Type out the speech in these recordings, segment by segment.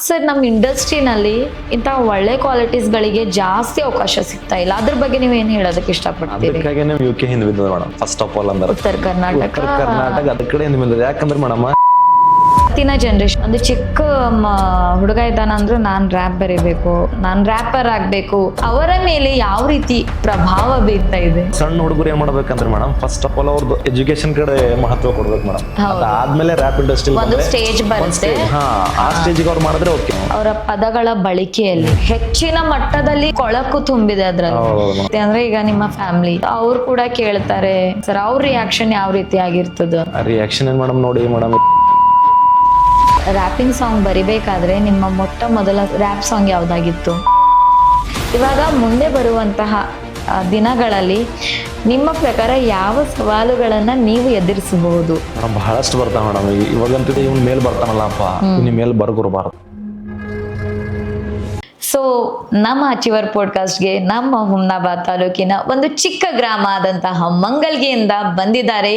Sir ನಮ್ಮ ಇಂಡಸ್ಟ್ರಿನಲ್ಲಿ ಇಂಥ ಒಳ್ಳೆ ಕ್ವಾಲಿಟೀಸ್ಗಳಿಗೆ ಜಾಸ್ತಿ ಅವಕಾಶ ಸಿಗ್ತಾ ಇಲ್ಲ, ಅದ್ರ ಬಗ್ಗೆ ನೀವು ಏನು ಹೇಳೋದಕ್ಕೆ ಇಷ್ಟಪಡ್ತೀರಿ? ಅದಕ್ಕಾಗಿ ನೀವು UK ಹಿಂದೆ ಬಿದ್ದದ ಮೇಡಮ್. ಫಸ್ಟ್ ಆಫ್ ಆಲ್ ಅಂದ್ರೆ ಉತ್ತರ ಕರ್ನಾಟಕ ಅದ ಕಡೆ ಹಿಂದೆ ಬಿದ್ದದ. ಯಾಕಂದ್ರೆ ಮೇಡಮ್ ಇವತ್ತಿನ ಜನರೇಷನ್ ಒಂದು ಚಿಕ್ಕ ಹುಡುಗ ಇದ್ದಾನ ಅಂದ್ರೆ ನಾನು ರ್ಯಾಪ್ ಬರೀಬೇಕು, ನಾನು ರ್ಯಾಪರ್ ಆಗ್ಬೇಕು, ಅವರ ಮೇಲೆ ಯಾವ ರೀತಿ ಪ್ರಭಾವ ಬೀರ್ತಾ ಇದೆ? ಸಣ್ಣ ಹುಡುಗರು ಏನ್ ಮಾಡ್ಬೇಕಂದ್ರೆ ಮೇಡಮ್, ಫಸ್ಟ್ ಆಫ್ ಆಲ್ ಅವ್ರದ್ದು ಎಜುಕೇಶನ್ ಕಡೆ ಮಹತ್ವ ಕೊಡ್ಬೇಕು ಮೇಡಮ್. ಅದಾದ್ಮೇಲೆ ರ್ಯಾಪ್ ಇಂಡಸ್ಟ್ರಿ ಒಂದು ಸ್ಟೇಜ್ ಬರುತ್ತೆ, ಆ ಸ್ಟೇಜಿಗೆ ಅವ್ರು ಮಾಡಿದ್ರೆ ಓಕೆ. ಅವರ ಪದಗಳ ಬಳಕೆಯಲ್ಲಿ ಹೆಚ್ಚಿನ ಮಟ್ಟದಲ್ಲಿ ಕೊಳಕು ತುಂಬಿದೆ ಅದ್ರಲ್ಲಿ. ಅಂದ್ರೆ ಈಗ ನಿಮ್ಮ ಫ್ಯಾಮಿಲಿ ಅವ್ರು ಕೂಡ ಕೇಳ್ತಾರೆ ಸರ್, ಅವ್ರ ರಿಯಾಕ್ಷನ್ ಯಾವ ರೀತಿ ಆಗಿರ್ತದ? ರಿಯಾಕ್ಷನ್ ಏನ್ ಮೇಡಮ್, ನೋಡಿ ಮೇಡಮ್, ರ್ಯಾಪಿಂಗ್ ಸಾಂಗ್ ಬರಿಬೇಕಾದ್ರೆ ನಿಮ್ಮ ಮೊಟ್ಟ ಮೊದಲ ರ್ಯಾಪ್ ಸಾಂಗ್ ಯಾವ್ದಾಗಿತ್ತು? ಇವಾಗ ಮುಂದೆ ಬರುವಂತಹ ದಿನಗಳಲ್ಲಿ ನಿಮ್ಮ ಪ್ರಕಾರ ಯಾವ ಸವಾಲುಗಳನ್ನ ನೀವು ಎದುರಿಸಬಹುದು? ಬಹಳಷ್ಟು ಬರ್ತಾವ ಮೇಡಮ್. ಇವಾಗಂತ ಇವ್ನ ಮೇಲ್ ಬರ್ತಾನಲ್ಲಪ್ಪ, ಇವ್ನ ಮೇಲ್ ಬರ್ಗುರ್ಬಾರ್ದು. ಸೊ ನಮ್ಮ ಅಚೀವರ್ ಪಾಡ್ಕಾಸ್ಟ್ಗೆ ನಮ್ಮ ಹುಮ್ನಾಬಾದ್ ತಾಲೂಕಿನ ಒಂದು ಚಿಕ್ಕ ಗ್ರಾಮ ಆದಂತಹ ಮಂಗಲ್ಗಿಯಿಂದ ಬಂದಿದ್ದಾರೆ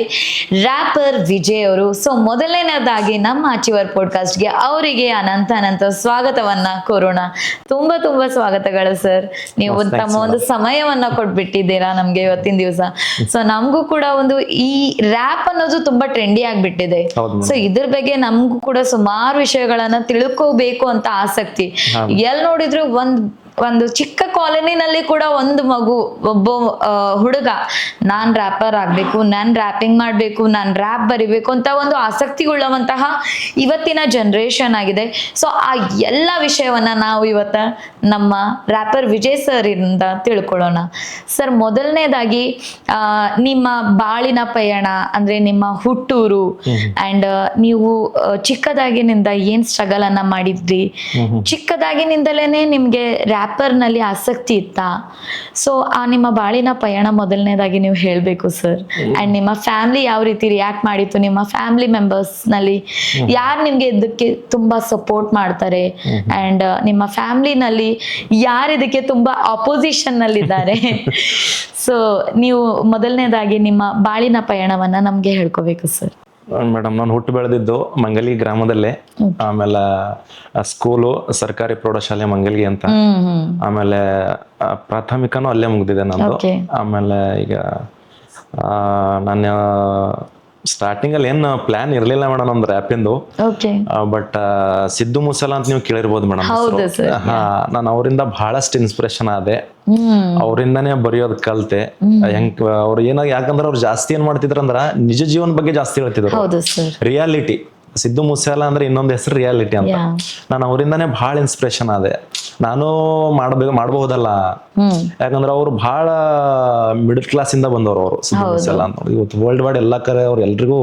ರ್ಯಾಪರ್ ವಿಜಯ್ ಅವರು. ಸೊ ಮೊದಲನೇದಾಗಿ ನಮ್ಮ ಅಚೀವರ್ ಪಾಡ್ಕಾಸ್ಟ್ಗೆ ಅವರಿಗೆ ಅನಂತ ಸ್ವಾಗತವನ್ನ ಕೋರೋಣ. ತುಂಬಾ ಸ್ವಾಗತಗಳು ಸರ್. ನೀವು ತಮ್ಮ ಒಂದು ಸಮಯವನ್ನ ಕೊಟ್ಬಿಟ್ಟಿದ್ದೀರಾ ನಮ್ಗೆ ಇವತ್ತಿನ ದಿವಸ. ಸೊ ನಮಗೂ ಕೂಡ ಒಂದು ಈ ರ್ಯಾಪ್ ಅನ್ನೋದು ತುಂಬಾ ಟ್ರೆಂಡಿ ಆಗ್ಬಿಟ್ಟಿದೆ. ಸೊ ಇದ್ರ ಬಗ್ಗೆ ನಮಗೂ ಕೂಡ ಸುಮಾರು ವಿಷಯಗಳನ್ನ ತಿಳ್ಕೋಬೇಕು ಅಂತ ಆಸಕ್ತಿ. ಎಲ್ ನೋಡಿದ್ರು ಒಂದು ಚಿಕ್ಕ ಕಾಲೋನಿನಲ್ಲಿ ಕೂಡ ಒಂದು ಮಗು, ಒಬ್ಬ ಹುಡುಗ ನಾನ್ ರ್ಯಾಪರ್ ಆಗ್ಬೇಕು, ನಾನ್ ರ್ಯಾಪಿಂಗ್ ಮಾಡ್ಬೇಕು, ನಾನ್ ರ್ಯಾಪ್ ಬರಿಬೇಕು ಅಂತ ಒಂದು ಆಸಕ್ತಿಗೊಳ್ಳುವಂತಹ ಇವತ್ತಿನ ಜನರೇಷನ್ ಆಗಿದೆ. ಸೊ ಆ ಎಲ್ಲ ವಿಷಯವನ್ನ ನಾವು ಇವತ್ತ ನಮ್ಮ ರ್ಯಾಪರ್ ವಿಜಯ್ ಸರ್ ಇಂದ ತಿಳ್ಕೊಳ್ಳೋಣ. ಸರ್, ಮೊದಲನೇದಾಗಿ ನಿಮ್ಮ ಬಾಳಿನ ಪಯಣ ಅಂದ್ರೆ ನಿಮ್ಮ ಹುಟ್ಟೂರು ಅಂಡ್ ನೀವು ಚಿಕ್ಕದಾಗಿನಿಂದ ಏನ್ ಸ್ಟ್ರಗಲ್ ಅನ್ನ ಮಾಡಿದ್ರಿ, ಚಿಕ್ಕದಾಗಿನಿಂದಲೇನೆ ನಿಮ್ಗೆ ರ್ಯಾಪರ್ ನಲ್ಲಿ ಆಸಕ್ತಿ ಇತ್ತಾ? ಸೊ ಆ ನಿಮ್ಮ ಬಾಳಿನ ಪಯಣ ಮೊದಲನೇದಾಗಿ ನೀವು ಹೇಳ್ಬೇಕು ಸರ್. ಅಂಡ್ ನಿಮ್ಮ ಫ್ಯಾಮಿಲಿ ಯಾವ ರೀತಿ ರಿಯಾಕ್ಟ್ ಮಾಡಿತ್ತು, ನಿಮ್ಮ ಫ್ಯಾಮಿಲಿ ಮೆಂಬರ್ಸ್ ನಲ್ಲಿ ಯಾರು ನಿಮ್ಗೆ ಇದಕ್ಕೆ ತುಂಬಾ ಸಪೋರ್ಟ್ ಮಾಡ್ತಾರೆ, ಅಂಡ್ ನಿಮ್ಮ ಫ್ಯಾಮಿಲಿನಲ್ಲಿ ಯಾರು ಇದಕ್ಕೆ ತುಂಬಾ ಅಪೋಸಿಷನ್ ನಲ್ಲಿ ಇದ್ದಾರೆ? ಸೊ ನೀವು ಮೊದಲನೇದಾಗಿ ನಿಮ್ಮ ಬಾಳಿನ ಪಯಣವನ್ನ ನಮ್ಗೆ ಹೇಳ್ಕೋಬೇಕು ಸರ್. ಮೇಡಮ್, ನಾನು ಹುಟ್ಟು ಬೆಳೆದಿದ್ದು ಮಂಗಲಿ ಗ್ರಾಮದಲ್ಲೇ. ಆಮೇಲೆ ಸ್ಕೂಲು ಸರ್ಕಾರಿ ಪ್ರೌಢಶಾಲೆ ಮಂಗಲ್ಗಿ ಅಂತ. ಆಮೇಲೆ ಪ್ರಾಥಮಿಕನೂ ಅಲ್ಲೇ ಮುಗ್ದಿದೆ ನಂದು. ಆಮೇಲೆ ಈಗ ನಾನು ಸ್ಟಾರ್ಟಿಂಗ್ ಅಲ್ಲಿ ಏನ್ ಪ್ಲಾನ್ ಇರ್ಲಿಲ್ಲ ಮೇಡಮ್ ನಮ್ದು ರ್ಯಾಪಿಂದು. ಬಟ್ ಸಿದ್ದು ಮೂಸಲ ಅಂತ ನೀವು ಕೇಳಿರ್ಬೋದು ಮೇಡಮ್. ನಾನು ಅವರಿಂದ ಬಹಳಷ್ಟು ಇನ್ಸ್ಪಿರೇಷನ್ ಆದೆ. ಅವರಿಂದಾನೇ ಬರೆಯೋದ್ ಕಲ್ತೆ. ಅವ್ರು ಯಾಕಂದ್ರೆ ಅವ್ರು ಜಾಸ್ತಿ ಏನ್ ಮಾಡ್ತಿದ್ರ ಅಂದ್ರ ನಿಜ ಜೀವನ ಬಗ್ಗೆ ಜಾಸ್ತಿ ಹೇಳ್ತಿದ್ರು. ರಿಯಾಲಿಟಿ. ಸಿದ್ದು ಮೂಸೇವಾಲ ಅಂದ್ರೆ ಇನ್ನೊಂದು ಹೆಸರು ರಿಯಾಲಿಟಿ ಅಂತ. ನಾನು ಅವರಿಂದಾನೇ ಬಹಳ ಇನ್ಸ್ಪಿರೇಷನ್ ಆದೆ. ನಾನು ಮಾಡಬಹುದಲ್ಲ, ಯಾಕಂದ್ರೆ ಅವ್ರು ಬಹಳ ಮಿಡಲ್ ಕ್ಲಾಸ್ ಇಂದ ಬಂದವರು. ಅವರು ಸಿದ್ದು ಮೂಸೇವಾಲ ಅಂತ ಇವತ್ತು ವರ್ಲ್ಡ್ ವೈಡ್ ಎಲ್ಲಾ ಕಡೆ ಅವ್ರು ಎಲ್ರಿಗೂ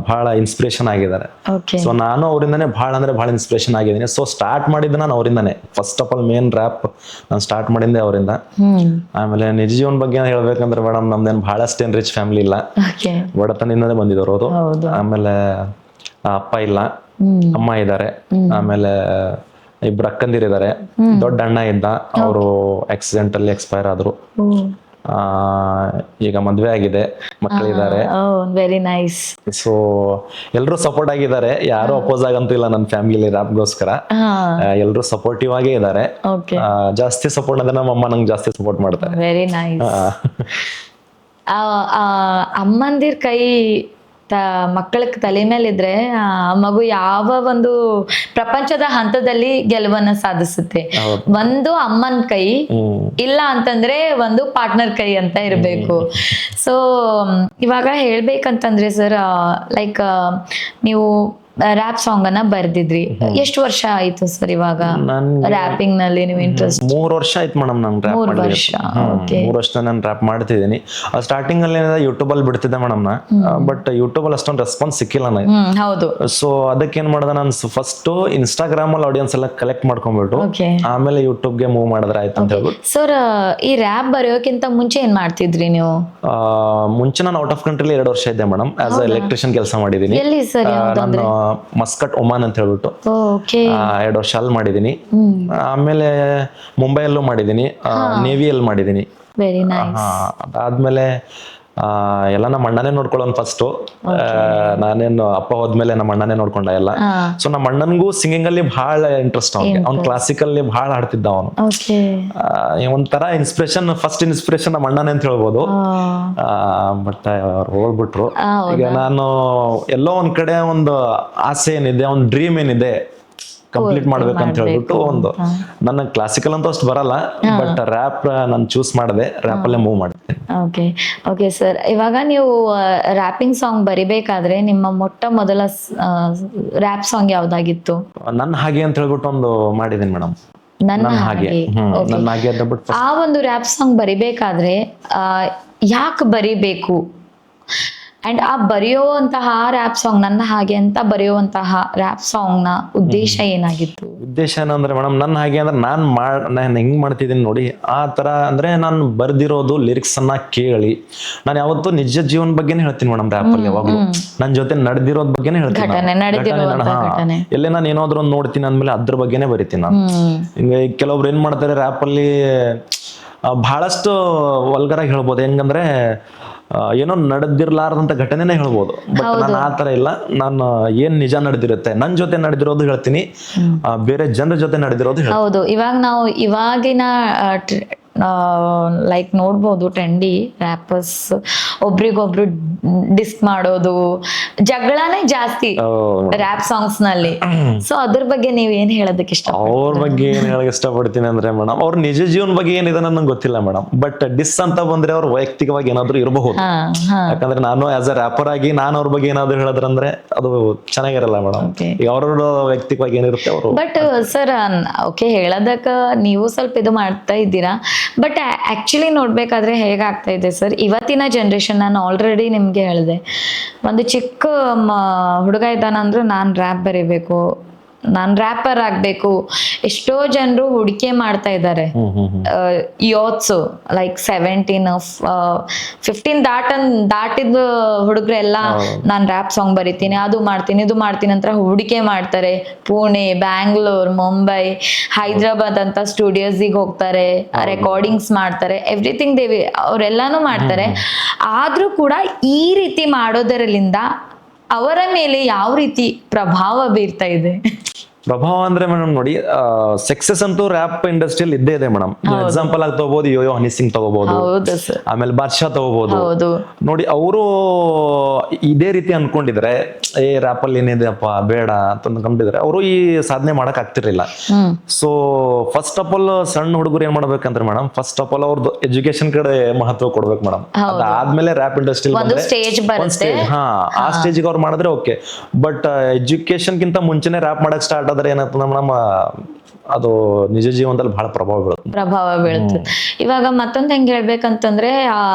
ಬಹಳ ಇನ್ಸ್ಪಿರೇಷನ್ ಆಗಿದ್ದಾರೆ. ಸೊ ನಾನು ಅವರಿಂದಾನೇ ಬಹಳ ಇನ್ಸ್ಪಿರೇಷನ್ ಆಗಿದ್ದೀನಿ. ಸೊ ಸ್ಟಾರ್ಟ್ ಮಾಡಿದ್ದು ನಾನು ಅವರಿಂದಾನೇ. First of all main rap ನಾನು ಸ್ಟಾರ್ಟ್ ಮಾಡಿದ್ದೆ ಅವರಿಂದ. ಆಮೇಲೆ ನಿಜ ಜೀವನ ಬಗ್ಗೆ ಹೇಳ್ಬೇಕಂದ್ರೆ ಮೇಡಮ್, ನಮ್ದೇನು ಬಹಳಷ್ಟು ಏನ್ ರಿಚ್ ಫ್ಯಾಮಿಲಿ ಇಲ್ಲ, ಬಡತನದಿಂದನೇ ಬಂದಿದ್ದವರು ಅವರು. ಆಮೇಲೆ ಅಪ್ಪ ಇಲ್ಲ, ಅಮ್ಮ ಇದ್ದಾರೆ. ಆಮೇಲೆ ಇಬ್ರು ಅಕ್ಕಂದಿರಿದ್ದಾರೆ. ದೊಡ್ಡ ಅಣ್ಣ ಇದ್ದ, ಅವರು ಆಕ್ಸಿಡೆಂಟ್ ಅಲ್ಲಿ ಎಕ್ಸ್ಪೈರ್ ಆದ್ರು. ಈಗ ಮದ್ವೆ ಆಗಿದೆ, ಮಕ್ಕಳಿದ್ದಾರೆ. Very nice. ಸೊ ಎಲ್ರು ಸಪೋರ್ಟ್ ಆಗಿದ್ದಾರೆ, ಯಾರು ಅಪೋಸ್ ಆಗಂತೂ ಇಲ್ಲ ನನ್ನ ಫ್ಯಾಮಿಲಿ ರ್ಯಾಪ್ಗೋಸ್ಕರ. ಎಲ್ರು ಸಪೋರ್ಟಿವ್ ಆಗೇ ಇದ್ದಾರೆ. ಜಾಸ್ತಿ ಸಪೋರ್ಟ್ ಅಂದ್ರೆ ನಮ್ಮ ಅಮ್ಮ ನಂಗೆ ಜಾಸ್ತಿ ಸಪೋರ್ಟ್ ಮಾಡ್ತಾರೆ. Very nice. ಅಮ್ಮಂದಿರ್ ಕೈ ಮಕ್ಕಳ ತಲೆ ಮೇಲಿದ್ರೆ ಆ ಮಗು ಯಾವ ಒಂದು ಪ್ರಪಂಚದ ಹಂತದಲ್ಲಿ ಗೆಲುವನ್ನ ಸಾಧಿಸುತ್ತೆ. ಒಂದು ಅಮ್ಮನ ಕೈ ಇಲ್ಲ ಅಂತಂದ್ರೆ ಒಂದು ಪಾರ್ಟ್ನರ್ ಕೈ ಅಂತ ಇರ್ಬೇಕು. ಸೊ ಇವಾಗ ಹೇಳ್ಬೇಕಂತಂದ್ರೆ ಸರ್, ಲೈಕ್ ನೀವು ರ್ಯಾಪ್ ಸಾಂಗ್ ಅನ್ನ ಬರ್ದಿದ್ರಿ. ಎಷ್ಟು ವರ್ಷ ಆಯ್ತು ಸರ್ ಇವಾಗ ರ್ಯಾಪಿಂಗ್ ನಲ್ಲಿ ನೀವು ಇಂಟ್ರೆಸ್ಟ್? 3 ವರ್ಷ ಆಯ್ತು ಮೇಡಮ್. ನಾನು ರ್ಯಾಪ್ 3 ವರ್ಷ ನಾನು ರ್ಯಾಪ್ ಮಾಡ್ತಿದ್ದೀನಿ. ಸ್ಟಾರ್ಟಿಂಗ್ ಅಲ್ಲಿ ಯೂಟ್ಯೂಬ್ ಅಲ್ಲಿ ಬಿಡ್ತಿದ್ದೆ ಮೇಡಮ್ ನಾ. ಬಟ್ ಯೂಟ್ಯೂಬ್ ಅಲ್ಲಿ ಅಷ್ಟೊಂದು ರೆಸ್ಪಾನ್ಸ್ ಸಿಕ್ಕಿಲ್ಲ ನನಗೆ. ಹೌದು. ಸೊ ಅದಕ್ಕೆ ಏನ್ ಮಾಡ್ದೆ, ನಾನು ಫಸ್ಟ್ ಇನ್ಸ್ಟಾಗ್ರಾಮ್ ಅಲ್ಲಿ ಆಡಿಯನ್ಸ್ ಎಲ್ಲ ಕಲೆಕ್ಟ್ ಮಾಡ್ಕೊಂಡ್ಬಿಟ್ಟು ಆಮೇಲೆ ಯೂಟ್ಯೂಬ್ ಗೆ ಮೂವ್ ಮಾಡಿದ್ರೆ ಆಯ್ತು ಅಂತ ಹೇಳ್ಬಿಟ್ಟು. ಸರ್, ಈ ರ್ಯಾಪ್ ಬರೆಯೋಕ್ಕಿಂತ ಮುಂಚೆ ಏನ್ ಮಾಡ್ತಿದ್ರಿ ನೀವು? ಮುಂಚೆ ನಾನು ಔಟ್ ಆಫ್ ಕಂಟ್ರಿಲಿ 2 ವರ್ಷ ಇದ್ದೆ ಮೇಡಮ್. ಆಸ್ ಅ ಎಲೆಕ್ಟ್ರಿಷಿಯನ್ ಕೆಲಸ ಮಾಡಿದೀನಿ. ಎಲ್ಲಿ ಸರ್? ನಾನು ಮಸ್ಕಟ್ ಒಮಾನ್ ಅಂತ ಹೇಳ್ಬಿಟ್ಟು 2 ವರ್ಷ ಅಲ್ಲಿ ಮಾಡಿದೀನಿ. ಆಮೇಲೆ ಮುಂಬೈಯಲ್ಲೂ ಮಾಡಿದೀನಿ, ನೇವಿಯಲ್ಲಿ ಮಾಡಿದೀನಿ. Very nice. ಅದಾದ್ಮೇಲೆ ಎಲ್ಲ ನಮ್ಮ ಅಣ್ಣನೇ ನೋಡ್ಕೊಳ್ಳೋನ್ ಫಸ್ಟ್. ನಾನೇನು ಅಪ್ಪ ಹೋದ್ಮೇಲೆ ನಮ್ಮ ಅಣ್ಣನೇ ನೋಡ್ಕೊಂಡ ಎಲ್ಲ. ಸೊ ನಮ್ಮ ಅಣ್ಣನ್ಗೂ ಸಿಂಗಿಂಗ್ ಅಲ್ಲಿ ಬಹಳ ಇಂಟ್ರೆಸ್ಟ್ ಅವ್ನಿಗೆ. ಅವ್ನ್ ಕ್ಲಾಸಿಕಲ್ ಬಹಳ ಹಾಡ್ತಿದ್ದ ಅವನು. ಒಂಥರ ಫಸ್ಟ್ ಇನ್ಸ್ಪಿರೇಷನ್ ನಮ್ಮ ಅಣ್ಣನೇ ಅಂತ ಹೇಳ್ಬೋದು. ಬಟ್ ಅವ್ರು ಹೋಗ್ಬಿಟ್ರು. ಈಗ ನಾನು ಎಲ್ಲೋ ಒಂದ್ ಕಡೆ ಒಂದು ಆಸೆ ಏನಿದೆ, ಒಂದು ಡ್ರೀಮ್ ಏನಿದೆ ಕಂಪ್ಲೀಟ್ ಮಾಡ್ಬೇಕಂತ ಹೇಳ್ಬಿಟ್ಟು ಒಂದು, ನನ್ನ ಕ್ಲಾಸಿಕಲ್ ಅಂತೂ ಅಷ್ಟು ಬರಲ್ಲ, ಬಟ್ ರ್ಯಾಪ್ ನಾನು ಚೂಸ್ ಮಾಡಿದೆ, ರ್ಯಾಪ್ ಅಲ್ಲೇ ಮೂವ್ ಮಾಡಿದೆ. ಓಕೆ ಸರ್, ಇವಾಗ ನೀವು ರ್ಯಾಪಿಂಗ್ ಸಾಂಗ್ ಬರಿಬೇಕಾದ್ರೆ ನಿಮ್ಮ ಮೊಟ್ಟ ಮೊದಲ ರ್ಯಾಪ್ ಸಾಂಗ್ ಯಾವ್ದಾಗಿತ್ತು? ನನ್ನ ಹಾಗೆ ಅಂತ ಹೇಳ್ಬಿಟ್ಟು ಒಂದು ಮಾಡಿದೀನಿ ಮೇಡಮ್. ನನ್ನ ಹಾಗೆ ಅಂತ ಬಿಟ್ಟು ಆ ಒಂದು ರ್ಯಾಪ್ ಸಾಂಗ್ ಬರಿಬೇಕಾದ್ರೆ ಯಾಕೆ ಬರಿಬೇಕು, ಅಂಡ್ ಆ ಬರೆಯುವಂತಹ ರ್ಯಾಪ್ ಸಾಂಗ್, ನನ್ನ ಹಾಗೆ ಅಂತ ಬರೆಯುವಂತಹ ರ್ಯಾಪ್ ಸಾಂಗ್ ನ ಉದ್ದೇಶ ಏನಾಗಿತ್ತು? ಉದ್ದೇಶ ಏನಂದ್ರೆ ಮೇಡಮ್, ನನ್ನ ಹಾಗೆ ಅಂದ್ರೆ ನಾನು ಹೆಂಗ್ ಮಾಡ್ತಿದ್ದೀನಿ ನೋಡಿ, ಆ ತರ ಅಂದ್ರೆ ನಾನು ಬರ್ದಿರೋದು ಲಿರಿಕ್ಸ್ ಅನ್ನ ಕೇಳಿ ನಾನು ಯಾವತ್ತೂ ನಿಜ ಜೀವನ ಬಗ್ಗೆನೇ ಹೇಳ್ತೀನಿ ಮೇಡಮ್ ರ್ಯಾಪ್ ಅಲ್ಲಿ. ಯಾವಾಗ್ಲೂ ನನ್ನ ಜೊತೆ ನಡೆದಿರೋದ್ ಬಗ್ಗೆನೇ ಹೇಳ್ತೀನಿ. ಎಲ್ಲೇ ನಾನು ಏನಾದ್ರು ಒಂದು ನೋಡ್ತೀನಿ ಅಂದ್ಮೇಲೆ ಅದ್ರ ಬಗ್ಗೆನೇ ಬರಿತೀನಿ ನಾನು. ಹಿಂಗೆ ಕೆಲವೊಬ್ರು ಏನ್ ಮಾಡ್ತಾರೆ ರ್ಯಾಪ್ ಅಲ್ಲಿ ಬಹಳಷ್ಟು ವಲ್ಗರಾಗಿ ಹೇಳ್ಬೋದು. ಹೆಂಗಂದ್ರೆ ಏನೋ ನಡೆದಿರ್ಲಾರ್ದಂತ ಘಟನೆನೇ ಹೇಳ್ಬೋದು. ಬಟ್ ನಾನು ಆ ತರ ಇಲ್ಲ, ನಾನು ಏನ್ ನಿಜ ನಡೆದಿರುತ್ತೆ, ನನ್ ಜೊತೆ ನಡೆದಿರೋದು ಹೇಳ್ತೀನಿ, ಬೇರೆ ಜನರ ಜೊತೆ ನಡೆದಿರೋದು ಹೇಳ್ತೀನಿ. ಹೌದು, ಇವಾಗ ನಾವು ಇವಾಗಿನ ಲೈಕ್ ನೋಡ್ಬೋದು, ಟ್ರೆಂಡಿ ರ್ಯಾಪರ್ಸ್ ಒಬ್ರಿಗೊಬ್ರು ಡಿಸ್ ಮಾಡೋದು, ಜಗಳನೇ ಜಾಸ್ತಿ ರ್ಯಾಪ್ ಸಾಂಗ್ಸ್ ನಲ್ಲಿ. ಸೊ ಅದ್ರ ಬಗ್ಗೆ ನೀವ್ ಏನ್ ಹೇಳೋದಕ್ಕೆ ಇಷ್ಟ? ಅವ್ರ ಬಗ್ಗೆ ಏನ್ ಹೇಳಕ್ ಇಷ್ಟಪಡ್ತೀನಿ ಅಂದ್ರೆ ಮೇಡಮ್, ಅವ್ರ ನಿಜ ಜೀವನ ಬಗ್ಗೆ ಏನಿದೆ ನನಗೆ ಗೊತ್ತಿಲ್ಲ ಮೇಡಮ್. ಬಟ್ ಡಿಸ್ ಅಂತ ಬಂದ್ರೆ ಅವ್ರ ವೈಯಕ್ತಿಕವಾಗಿ ಏನಾದ್ರು ಇರಬಹುದು. ಯಾಕಂದ್ರೆ ನಾನು ಆಸ್ ಅ ರ್ಯಾಪರ್ ಆಗಿ ನಾನು ಅವ್ರ ಬಗ್ಗೆ ಏನಾದ್ರು ಹೇಳಿದ್ರಂದ್ರೆ ಅದು ಚೆನ್ನಾಗಿರಲ್ಲ ಮೇಡಮ್. ಈಗ ಅವ್ರ ವೈಯಕ್ತಿಕವಾಗಿ ಏನಿರುತ್ತೆ ಅವರು. ಬಟ್ ಸರ್, ಓಕೆ, ಹೇಳೋದಕ್ಕ ನೀವು ಸ್ವಲ್ಪ ಇದು ಮಾಡ್ತಾ ಇದ್ದೀರಾ, ಬಟ್ ಆಕ್ಚುಲಿ ನೋಡ್ಬೇಕಾದ್ರೆ ಹೇಗಾಗ್ತಾ ಇದೆ ಸರ್, ಇವತ್ತಿನ ಜನರೇಷನ್, ನಾನು ಆಲ್ರೆಡಿ ನಿಮ್ಗೆ ಹೇಳಿದೆ, ಒಂದು ಚಿಕ್ಕ ಹುಡುಗ ಇದ್ದಾನಂದ್ರೆ ನಾನು ರ್ಯಾಪ್ ಬರೀಬೇಕು, ನಾನು ರ್ಯಾಪರ್ ಆಗ್ಬೇಕು, ಎಷ್ಟೋ ಜನರು ಹುಡುಕೆ ಮಾಡ್ತಾ ಇದ್ದಾರೆ. ಯೋತ್ಸು ಲೈಕ್ 17, 15 ದಾಟಿದ ಹುಡುಗರೆಲ್ಲ ನಾನು ರ್ಯಾಪ್ ಸಾಂಗ್ ಬರಿತೀನಿ, ಅದು ಮಾಡ್ತೀನಿ, ಇದು ಮಾಡ್ತೀನಿ ಅಂತ ಹುಡುಕೆ ಮಾಡ್ತಾರೆ. ಪುಣೆ, ಬ್ಯಾಂಗ್ಳೂರ್, ಮುಂಬೈ, ಹೈದ್ರಾಬಾದ್ ಅಂತ ಸ್ಟುಡಿಯೋಸಿಗೆ ಹೋಗ್ತಾರೆ, ರೆಕಾರ್ಡಿಂಗ್ಸ್ ಮಾಡ್ತಾರೆ, ಎವ್ರಿಥಿಂಗ್ ಅವರೆಲ್ಲಾನು ಮಾಡ್ತಾರೆ. ಆದ್ರೂ ಕೂಡ ಈ ರೀತಿ ಮಾಡೋದರಲ್ಲಿಂದ ಅವರ ಮೇಲೆ ಯಾವ ರೀತಿ ಪ್ರಭಾವ ಬೀರ್ತಾ ಇದೆ? ಪ್ರಭಾವ ಅಂದ್ರೆ ಮೇಡಮ್ ನೋಡಿ, ಸಕ್ಸಸ್ ಅಂತೂ ರ್ಯಾಪ್ ಇಂಡಸ್ಟ್ರಿಯಲ್ಲಿ ಇದ್ದೇ ಇದೆ ಮೇಡಮ್. ಎಕ್ಸಾಂಪಲ್ ಆಗಿ ತಗೋಬಹುದು, ಯೋಯೋ ಹನಿ ಸಿಂಗ್ ತಗೋಬಹುದು, ಆಮೇಲೆ ಬಾದ್ಶಾ ತಗೋಬಹುದು. ನೋಡಿ, ಅವರು ಇದೇ ರೀತಿ ಅನ್ಕೊಂಡಿದ್ರೆ ರ್ಯಾಪ್ ಅಲ್ಲಿ ಏನಿದೆಯಪ್ಪ ಬೇಡ ಅಂತ ಅನ್ಕೊಂಡಿದ್ರೆ ಅವರು ಈ ಸಾಧನೆ ಮಾಡಕ್ ಆಗ್ತಿರ್ಲಿಲ್ಲ. ಸೊ ಫಸ್ಟ್ ಆಫ್ ಆಲ್ ಸಣ್ಣ ಹುಡುಗರು ಏನ್ ಮಾಡ್ಬೇಕಂದ್ರೆ ಮೇಡಮ್, ಫಸ್ಟ್ ಆಫ್ ಆಲ್ ಅವ್ರದ್ದು ಎಜುಕೇಶನ್ ಕಡೆ ಮಹತ್ವ ಕೊಡ್ಬೇಕು ಮೇಡಮ್. ಅದಾದ್ಮೇಲೆ ರ್ಯಾಪ್ ಇಂಡಸ್ಟ್ರಿ ಆ ಸ್ಟೇಜ್ಗೆ ಅವ್ರು ಮಾಡಿದ್ರೆ ಓಕೆ. ಬಟ್ ಎಜುಕೇಶನ್ ಗಿಂತ ಮುಂಚೆನೆ ರ್ಯಾಪ್ ಮಾಡಕ್ ಸ್ಟಾರ್ಟ್ ಆದ್ರೆ ಏನಾಗ್ತದೆ ಮೇಡಮ್, ಅದು ನಿಜ ಜೀವನದಲ್ಲಿ ಬಹಳ ಪ್ರಭಾವ ಬೀಳುತ್ತೆ. ಇವಾಗ ಮತ್ತೊಂದು ಹೆಂಗ್ ಹೇಳ್ಬೇಕಂತಂದ್ರೆ,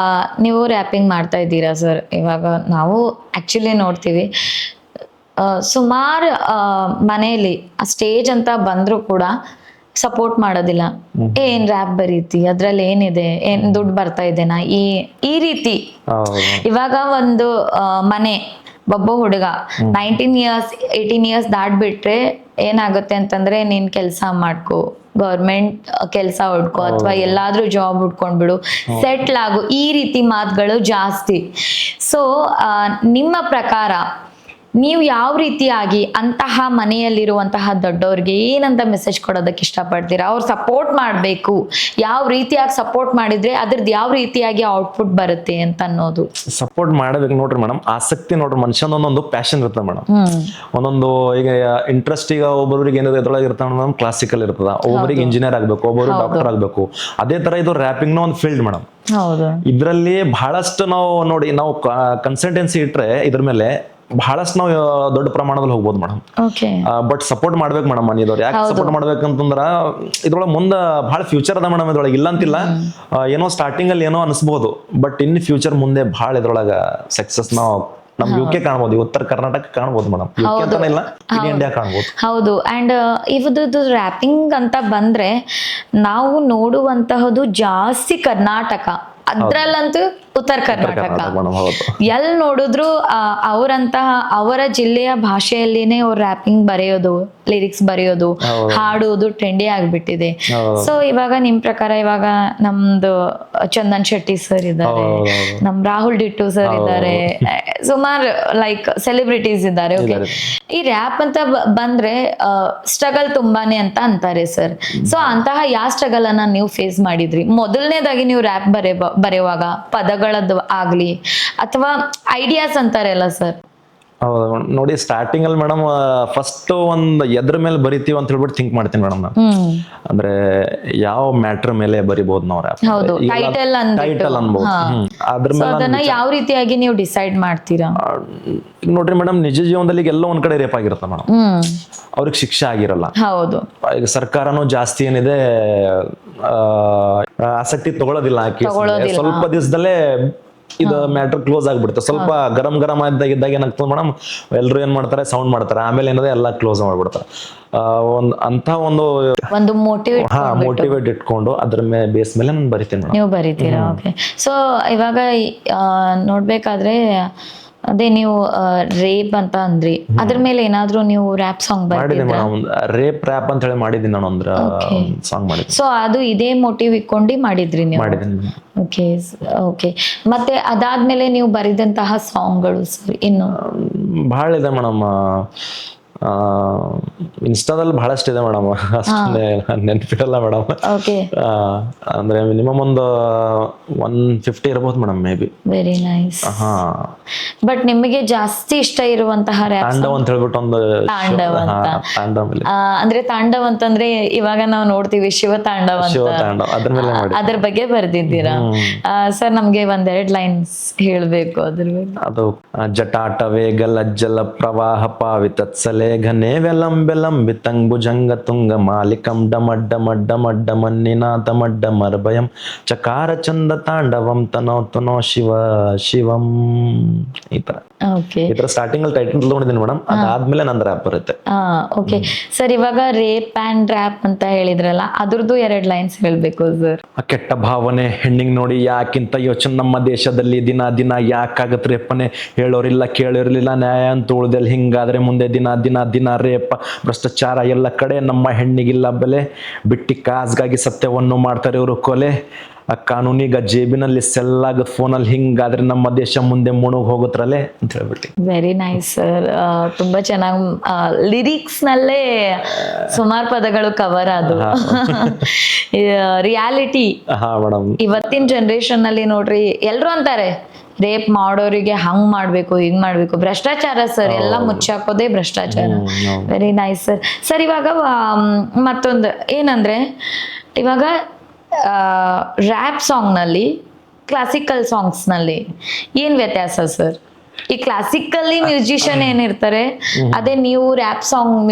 ನೀವು ರ್ಯಾಪಿಂಗ್ ಮಾಡ್ತಾ ಇದ್ದೀರಾ ಸರ್. ಇವಾಗ ನಾವು ಆಕ್ಚುಲಿ ನೋಡ್ತೀವಿ, ಸುಮಾರು ಮನೆಯಲ್ಲಿ ಆ ಸ್ಟೇಜ್ ಅಂತ ಬಂದ್ರು ಕೂಡ ಸಪೋರ್ಟ್ ಮಾಡೋದಿಲ್ಲ. ಏನ್ ರ್ಯಾಪ್ ಬರೀತಿ, ಅದ್ರಲ್ಲಿ ಏನಿದೆ, ಏನ್ ದುಡ್ಡು ಬರ್ತಾ ಇದೆನಾ, ಈ ರೀತಿ. ಇವಾಗ ಒಂದು ಮನೆ ಒಬ್ಬ ಹುಡುಗ 19 years 18 years ದಾಟ್ಬಿಟ್ರೆ ಏನಾಗುತ್ತೆ ಅಂತಂದ್ರೆ, ನೀನ್ ಕೆಲ್ಸ ಮಾಡ್ಕೋ, ಗೌರ್ಮೆಂಟ್ ಕೆಲ್ಸ ಹುಡ್ಕೋ, ಅಥವಾ ಎಲ್ಲಾದ್ರೂ ಜಾಬ್ ಹುಡ್ಕೊಂಡ್ಬಿಡು, ಸೆಟ್ಲ್ ಆಗು, ಈ ರೀತಿ ಮಾತುಗಳು ಜಾಸ್ತಿ. ಸೊ ನಿಮ್ಮ ಪ್ರಕಾರ ನೀವು ಯಾವ ರೀತಿಯಾಗಿ ಅಂತಹ ಮನೆಯಲ್ಲಿರುವಂತಹ ದೊಡ್ಡವ್ರಿಗೆ ಏನಂತ ಮೆಸೇಜ್ ಕೊಡೋದಕ್ಕೆ ಇಷ್ಟಪಡ್ತೀರಾ? ಅವ್ರು ಸಪೋರ್ಟ್ ಮಾಡಬೇಕು, ಯಾವ ರೀತಿಯಾಗಿ ಸಪೋರ್ಟ್ ಮಾಡಿದ್ರೆ ಅದ್ರದ್ದು ಯಾವ ರೀತಿಯಾಗಿ ಔಟ್ಪುಟ್ ಬರುತ್ತೆ ಅಂತ ಅನ್ನೋದು? ಸಪೋರ್ಟ್ ಮಾಡಬೇಕು ನೋಡ್ರಿ ಮೇಡಮ್, ಆಸಕ್ತಿ ನೋಡ್ರಿ, ಮನುಷ್ಯನ ಒಂದೊಂದು ಪ್ಯಾಷನ್ ಇರ್ತದೆ ಮೇಡಮ್. ಒಂದೊಂದು ಈಗ ಇಂಟ್ರೆಸ್ಟ್, ಈಗ ಒಬ್ಬೊಬ್ರಿಗೆ ಏನಿದೆ ಇದ್ರೊಳಗೆ ಇರ್ತಾವ ಮೇಡಮ್, ಕ್ಲಾಸಿಕಲ್ ಇರ್ತದ, ಒಬ್ಬರಿಗೆ ಇಂಜಿನಿಯರ್ ಆಗ್ಬೇಕು, ಒಬ್ಬರು ಡಾಕ್ಟರ್ ಆಗ್ಬೇಕು. ಅದೇ ತರ ಇದು ರ್ಯಾಪಿಂಗ್ ನ ಒಂದು ಫೀಲ್ಡ್ ಮೇಡಮ್. ಇದ್ರಲ್ಲಿ ಬಹಳಷ್ಟು ನಾವು ನೋಡಿ, ನಾವು ಕನ್ಸಲ್ಟೆನ್ಸಿ ಇಟ್ರೆ ಇದ್ರ ಮೇಲೆ ಬಹಳಷ್ಟು ನಾವು ದೊಡ್ಡ ಪ್ರಮಾಣದಲ್ಲಿ ಹೋಗ್ಬೋದು ಮೇಡಮ್. ಬಟ್ ಸಪೋರ್ಟ್ ಮಾಡ್ಬೇಕು ಮೇಡಮ್ ಮನೆಯವ್ರು. ಯಾಕೆ ಸಪೋರ್ಟ್ ಮಾಡ್ಬೇಕಂತಂದ್ರ ಇದ್ರೊಳಗೆ ಮುಂದೆ ಬಹಳ ಫ್ಯೂಚರ್ ಅದ ಮೇಡಮ್. ಇದ್ರೊಳಗೆ ಇಲ್ಲ ಅಂತಿಲ್ಲ, ಏನೋ ಸ್ಟಾರ್ಟಿಂಗ್ ಅಲ್ಲಿ ಏನೋ ಅನಿಸ್ಬೋದು, ಬಟ್ ಇನ್ ಫ್ಯೂಚರ್ ಮುಂದೆ ಬಹಳ ಇದ್ರೊಳಗ ಸಕ್ಸಸ್ ನಾವು ನಮ್ ಯುಕೆ ಕಾಣ್ಬೋದು, ಉತ್ತರ ಕರ್ನಾಟಕ ಕಾಣ್ಬೋದು ಮೇಡಮ್, ಇಲ್ಲ ಇಂಡಿಯಾ ಕಾಣ್ಬೋದು. ಹೌದು. ಅಂಡ್ ಇವತ್ತು ರ್ಯಾಪಿಂಗ್ ಅಂತ ಬಂದ್ರೆ ನಾವು ನೋಡುವಂತಹದ್ದು ಜಾಸ್ತಿ ಕರ್ನಾಟಕ, ಅದ್ರಲ್ಲಂತೂ ಉತ್ತರ ಕರ್ನಾಟಕ ಮೇಡಮ್. ಹೌದು. ಎಲ್ ನೋಡಿದ್ರು ಅವರಂತಹ ಅವರ ಜಿಲ್ಲೆಯ ಭಾಷೆಯಲ್ಲಿನೇ ಅವ್ರು ರ್ಯಾಪಿಂಗ್ ಬರೆಯೋದು, ಲಿರಿಕ್ಸ್ ಬರೆಯೋದು, ಹಾಡೋದು ಟ್ರೆಂಡಿ ಆಗ್ಬಿಟ್ಟಿದೆ. ಸೊ ಇವಾಗ ನಿಮ್ ಪ್ರಕಾರ ಇವಾಗ ನಮ್ದು ಚಂದನ್ ಶೆಟ್ಟಿ ಸರ್ ಇದ್ದಾರೆ, ನಮ್ ರಾಹುಲ್ ಡಿಟ್ಟು ಸರ್ ಇದ್ದಾರೆ, ಸುಮಾರು ಲೈಕ್ ಸೆಲೆಬ್ರಿಟೀಸ್ ಇದ್ದಾರೆ. ಓಕೆ, ಈ ರ್ಯಾಪ್ ಅಂತ ಬಂದ್ರೆ ಸ್ಟ್ರಗಲ್ ತುಂಬಾನೇ ಅಂತ ಅಂತಾರೆ ಸರ್. ಸೊ ಅಂತಹ ಯಾವ ಸ್ಟ್ರಗಲ್ ಅನ್ನ ನೀವು ಫೇಸ್ ಮಾಡಿದ್ರಿ? ಮೊದಲನೇದಾಗಿ ನೀವು ರ್ಯಾಪ್ ಬರೆಯುವಾಗ ಪದಗಳದ್ದು ಆಗ್ಲಿ ಅಥವಾ ಐಡಿಯಾಸ್ ಅಂತಾರಲ್ಲ ಸರ್. ಹೌದು ನೋಡಿ, ಸ್ಟಾರ್ಟಿಂಗ್ ಅಲ್ಲಿ ಮೇಡಮ್ ಫಸ್ಟ್ ಒಂದ್ ಎದ್ರ ಮೇಲೆ ಬರಿತೀವಿ ಅಂತ ಹೇಳ್ಬಿಟ್ಟು ಥಿಂಕ್ ಮಾಡ್ತೀನಿ ಮೇಡಮ್ ನಾನು. ಅಂದ್ರೆ ಯಾವ ಮ್ಯಾಟ್ರ್ ಮೇಲೆ ಬರಿಬಹುದು ನಾವು ರ್ಯಾಪ್? ಹೌದು, ಟೈಟಲ್ ಅನ್ಬಹುದು. ಅದ್ರ ಮೇಲೆ ಅದನ್ನ ಯಾವ ರೀತಿಯಾಗಿ ನೀವು ಡಿಸೈಡ್ ಮಾಡ್ತೀರಾ? ಈಗ ನೋಡ್ರಿ ಮೇಡಮ್, ನಿಜ ಜೀವನದಲ್ಲಿ ಈಗ ಎಲ್ಲೋ ಒಂದ್ ಕಡೆ ರೇಪ್ ಆಗಿರುತ್ತೆ ಮೇಡಮ್, ಅವ್ರಿಗೆ ಶಿಕ್ಷೆ ಆಗಿರಲ್ಲ. ಹೌದು, ಈಗ ಸರ್ಕಾರನೂ ಜಾಸ್ತಿ ಏನಿದೆ ಆಸಕ್ತಿ ತಗೊಳ್ಳೋದಿಲ್ಲ. ಸ್ವಲ್ಪ ದಿವಸದಲ್ಲೇ ಇದು ಮ್ಯಾಟರ್ ಕ್ಲೋಸ್ ಆಗ್ಬಿಡುತ್ತೆ. ಸ್ವಲ್ಪ ಗರಂ ಇದ್ದಾಗ ಏನಾಗ್ತದೆ ಮೇಡಮ್, ಎಲ್ರು ಏನ್ ಮಾಡ್ತಾರೆ, ಸೌಂಡ್ ಮಾಡ್ತಾರೆ, ಆಮೇಲೆ ಏನಿದೆ ಎಲ್ಲ ಕ್ಲೋಸ್ ಮಾಡ್ಬಿಡ್ತಾರೆ. ಒಂದು ಮೋಟಿವೇಟ್ ಇಟ್ಕೊಂಡು ಅದ್ರ ಬೇಸ್ ಮೇಲೆ ನಾನು ಬರಿತೀನಿ ಮೇಡಮ್. ನೀವು ಬರಿತೀರಾ? ಓಕೆ. ಸೊ ಇವಾಗ ನೋಡ್ಬೇಕಾದ್ರೆ ಅದೇ ನೀವು ರೇಪ್ ಅಂತ ಅಂದ್ರಿ, ಅದ್ರ ಮೇಲೆ ಏನಾದ್ರೂ ನೀವು ರ್ಯಾಪ್ ಸಾಂಗ್ ಮಾಡಿದ್ದೀನಿ? ರೇಪ್ ರ್ಯಾಪ್ ಅಂತ ಹೇಳಿ ಮಾಡಿದ್ದೀನಿ ನಾನು, ಒಂದು ಸಾಂಗ್ ಮಾಡಿದ್ದೀನಿ. ಸೊ ಅದು ಇದೇ ಮೋಟಿವ್ ಇಟ್ಕೊಂಡು ಮಾಡಿದ್ರಿ ನೀವು? ಮಾಡಿದ್ದೀನಿ. Okay okay. ಮತ್ತೆ ಅದಾದ್ಮೇಲೆ ನೀವು ಬರೆದಂತಹ ಸಾಂಗ್ಗಳು ಸರ್ ಇನ್ನು ಬಹಳ ಇದೆ ಮೇಡಮ್. ಇನ್ಸ್ಟಾದಲ್ಲಿ ಬಹಳಷ್ಟು ಇದೆ ಮೇಡಮ್, ಅಷ್ಟೇ ನೆನಪಿರಲ್ಲ ಮೇಡಮ್. ಅಂದ್ರೆ ಮಿನಿಮಮ್ ಒಂದು 150 ಇರಬಹುದು madam, may be. Very nice. But ನಿಮಗೆ ಜಾಸ್ತಿ ಇಷ್ಟ ಇರುವಂತಹ ತಾಂಡವ್ ಅಂತ ಹೇಳ್ಬಿಟ್ಟು ಒಂದು ಅಂದ್ರೆ ತಾಂಡವ್ ಅಂತಂದ್ರೆ ಇವಾಗ ನಾವು ನೋಡ್ತೀವಿ ಶಿವ ತಾಂಡವ್ ಅಂತ, ಅದ್ರ ಬಗ್ಗೆ ಬರ್ದಿದ್ದೀರಾ ಸರ್? ನಮ್ಗೆ ಒಂದೆರಡು ಲೈನ್ಸ್ ಹೇಳ್ಬೇಕು ಅದ್ರ ಬಗ್ಗೆ. ಅದು ಜಟಾಟ ವೇಗ ಲಜ್ಜಲ ಪ್ರವಾಹ ಪಾವಿತತ್ಸಲೆ ಘನೆ ವೆಲಂಬೆಲಂಬಿ ತಂಗ್ಭುಜಂಗ ತುಂಗ ಮಾಲಿಕಂ ಡಮಡ್ಡ ಮಡ್ಡ ಮಡ್ಡ ಮನ್ನಿನಾಥ ಮಡ್ಡ ಮರ್ಭಯಂ ಚಕಾರ ಚಂದ ತಾಂಡವಂ ತನೋ ಶಿವ ಶಿವಂ. ಈ ತರ ಸ್ಟಾರ್ಟಿಂಗ್ ಅಲ್ಲಿ ಟೈಟಲ್ ತಗೊಂಡಿದ್ದೀನಿ ಮೇಡಮ್. ಅದಾದ್ಮೇಲೆ ನಂದು ರ್ಯಾಪ್ ಬರುತ್ತೆ. ಓಕೆ ಸರ್, ಇವಾಗ ರೇಪ್ ಅಂಡ್ ರ್ಯಾಪ್ ಅಂತ ಹೇಳಿದ್ರಲ್ಲ, ಅದ್ರದ್ದು 2 ಲೈನ್ಸ್ ಹೇಳ್ಬೇಕು ಸರ್. ಕೆಟ್ಟ ಭಾವನೆ ಹೆಣ್ಣಿಗೆ ನೋಡಿ ಯಾಕಿಂತ ಯೋಚನೆ ನಮ್ಮ ದೇಶದಲ್ಲಿ ದಿನ ದಿನ ಯಾಕಾಗತ್ ರೇಪನೆ, ಹೇಳೋರಿಲ್ಲ ಕೇಳೋರಿಲ್ಲ ನ್ಯಾಯ ಅಂತ ಉಳ್ದೆಲ್, ಹಿಂಗಾದ್ರೆ ಮುಂದೆ ದಿನ ದಿನ ದಿನ ರೇಪ ಭ್ರಷ್ಟಾಚಾರ ಎಲ್ಲ ಕಡೆ, ನಮ್ಮ ಹೆಣ್ಣಿಗಿಲ್ಲ ಬೆಲೆ, ಬಿಟ್ಟಿ ಕಾಸ್ಗಾಗಿ ಸತ್ಯವನ್ನು ಮಾಡ್ತಾರೆ ಇವರು ಕೊಲೆ, ಆ ಕಾನೂನಿಗ ಜೇಬಿನಲ್ಲಿ ಸೆಲ್ಲಾಗ ಫೋನಲ್ಲಿ, ಹಿಂಗಾದ್ರೆ ನಮ್ಮ ದೇಶ ಮುಂದೆ ಮುಣುಗ್ ಹೋಗುತ್ತರಲ್ಲೇ ಅಂತ ಹೇಳ್ಬಿಟ್ಟು. ವೆರಿ ನೈಸ್ ಸರ್, ತುಂಬಾ ಚೆನ್ನಾಗಿ ಲಿರಿಕ್ಸ್ ನಲ್ಲೇ ಸುಮಾರು ಪದಗಳು ಕವರ್ ಆದವು. ರಿಯಾಲಿಟಿ ಇವತ್ತಿನ ಜನರೇಷನ್ ನಲ್ಲಿ ನೋಡ್ರಿ, ಎಲ್ರು ಅಂತಾರೆ ರೇಪ್ ಮಾಡೋರಿಗೆ ಹಂಗ್ ಮಾಡ್ಬೇಕು ಹಿಂಗ್ ಮಾಡ್ಬೇಕು, ಭ್ರಷ್ಟಾಚಾರ ಸರ್, ಎಲ್ಲ ಮುಚ್ಚಾಕೋದೇ ಭ್ರಷ್ಟಾಚಾರ. Very nice sir. ಸರ್ ಇವಾಗ ಮತ್ತೊಂದು ಏನಂದ್ರೆ, ಇವಾಗ ರ್ಯಾಪ್ ಸಾಂಗ್ ನಲ್ಲಿ ಕ್ಲಾಸಿಕಲ್ ಸಾಂಗ್ಸ್ ನಲ್ಲಿ ಏನ್ ವ್ಯತ್ಯಾಸ ಸರ್? ಈ ಕ್ಲಾಸಿಕಲ್ಲಿ ಮ್ಯೂಸಿಷಿಯನ್ ಏನಿರ್ತಾರೆ, ಅದೇ ನೀವು ರ್ಯಾಪ್ ಸಾಂಗ್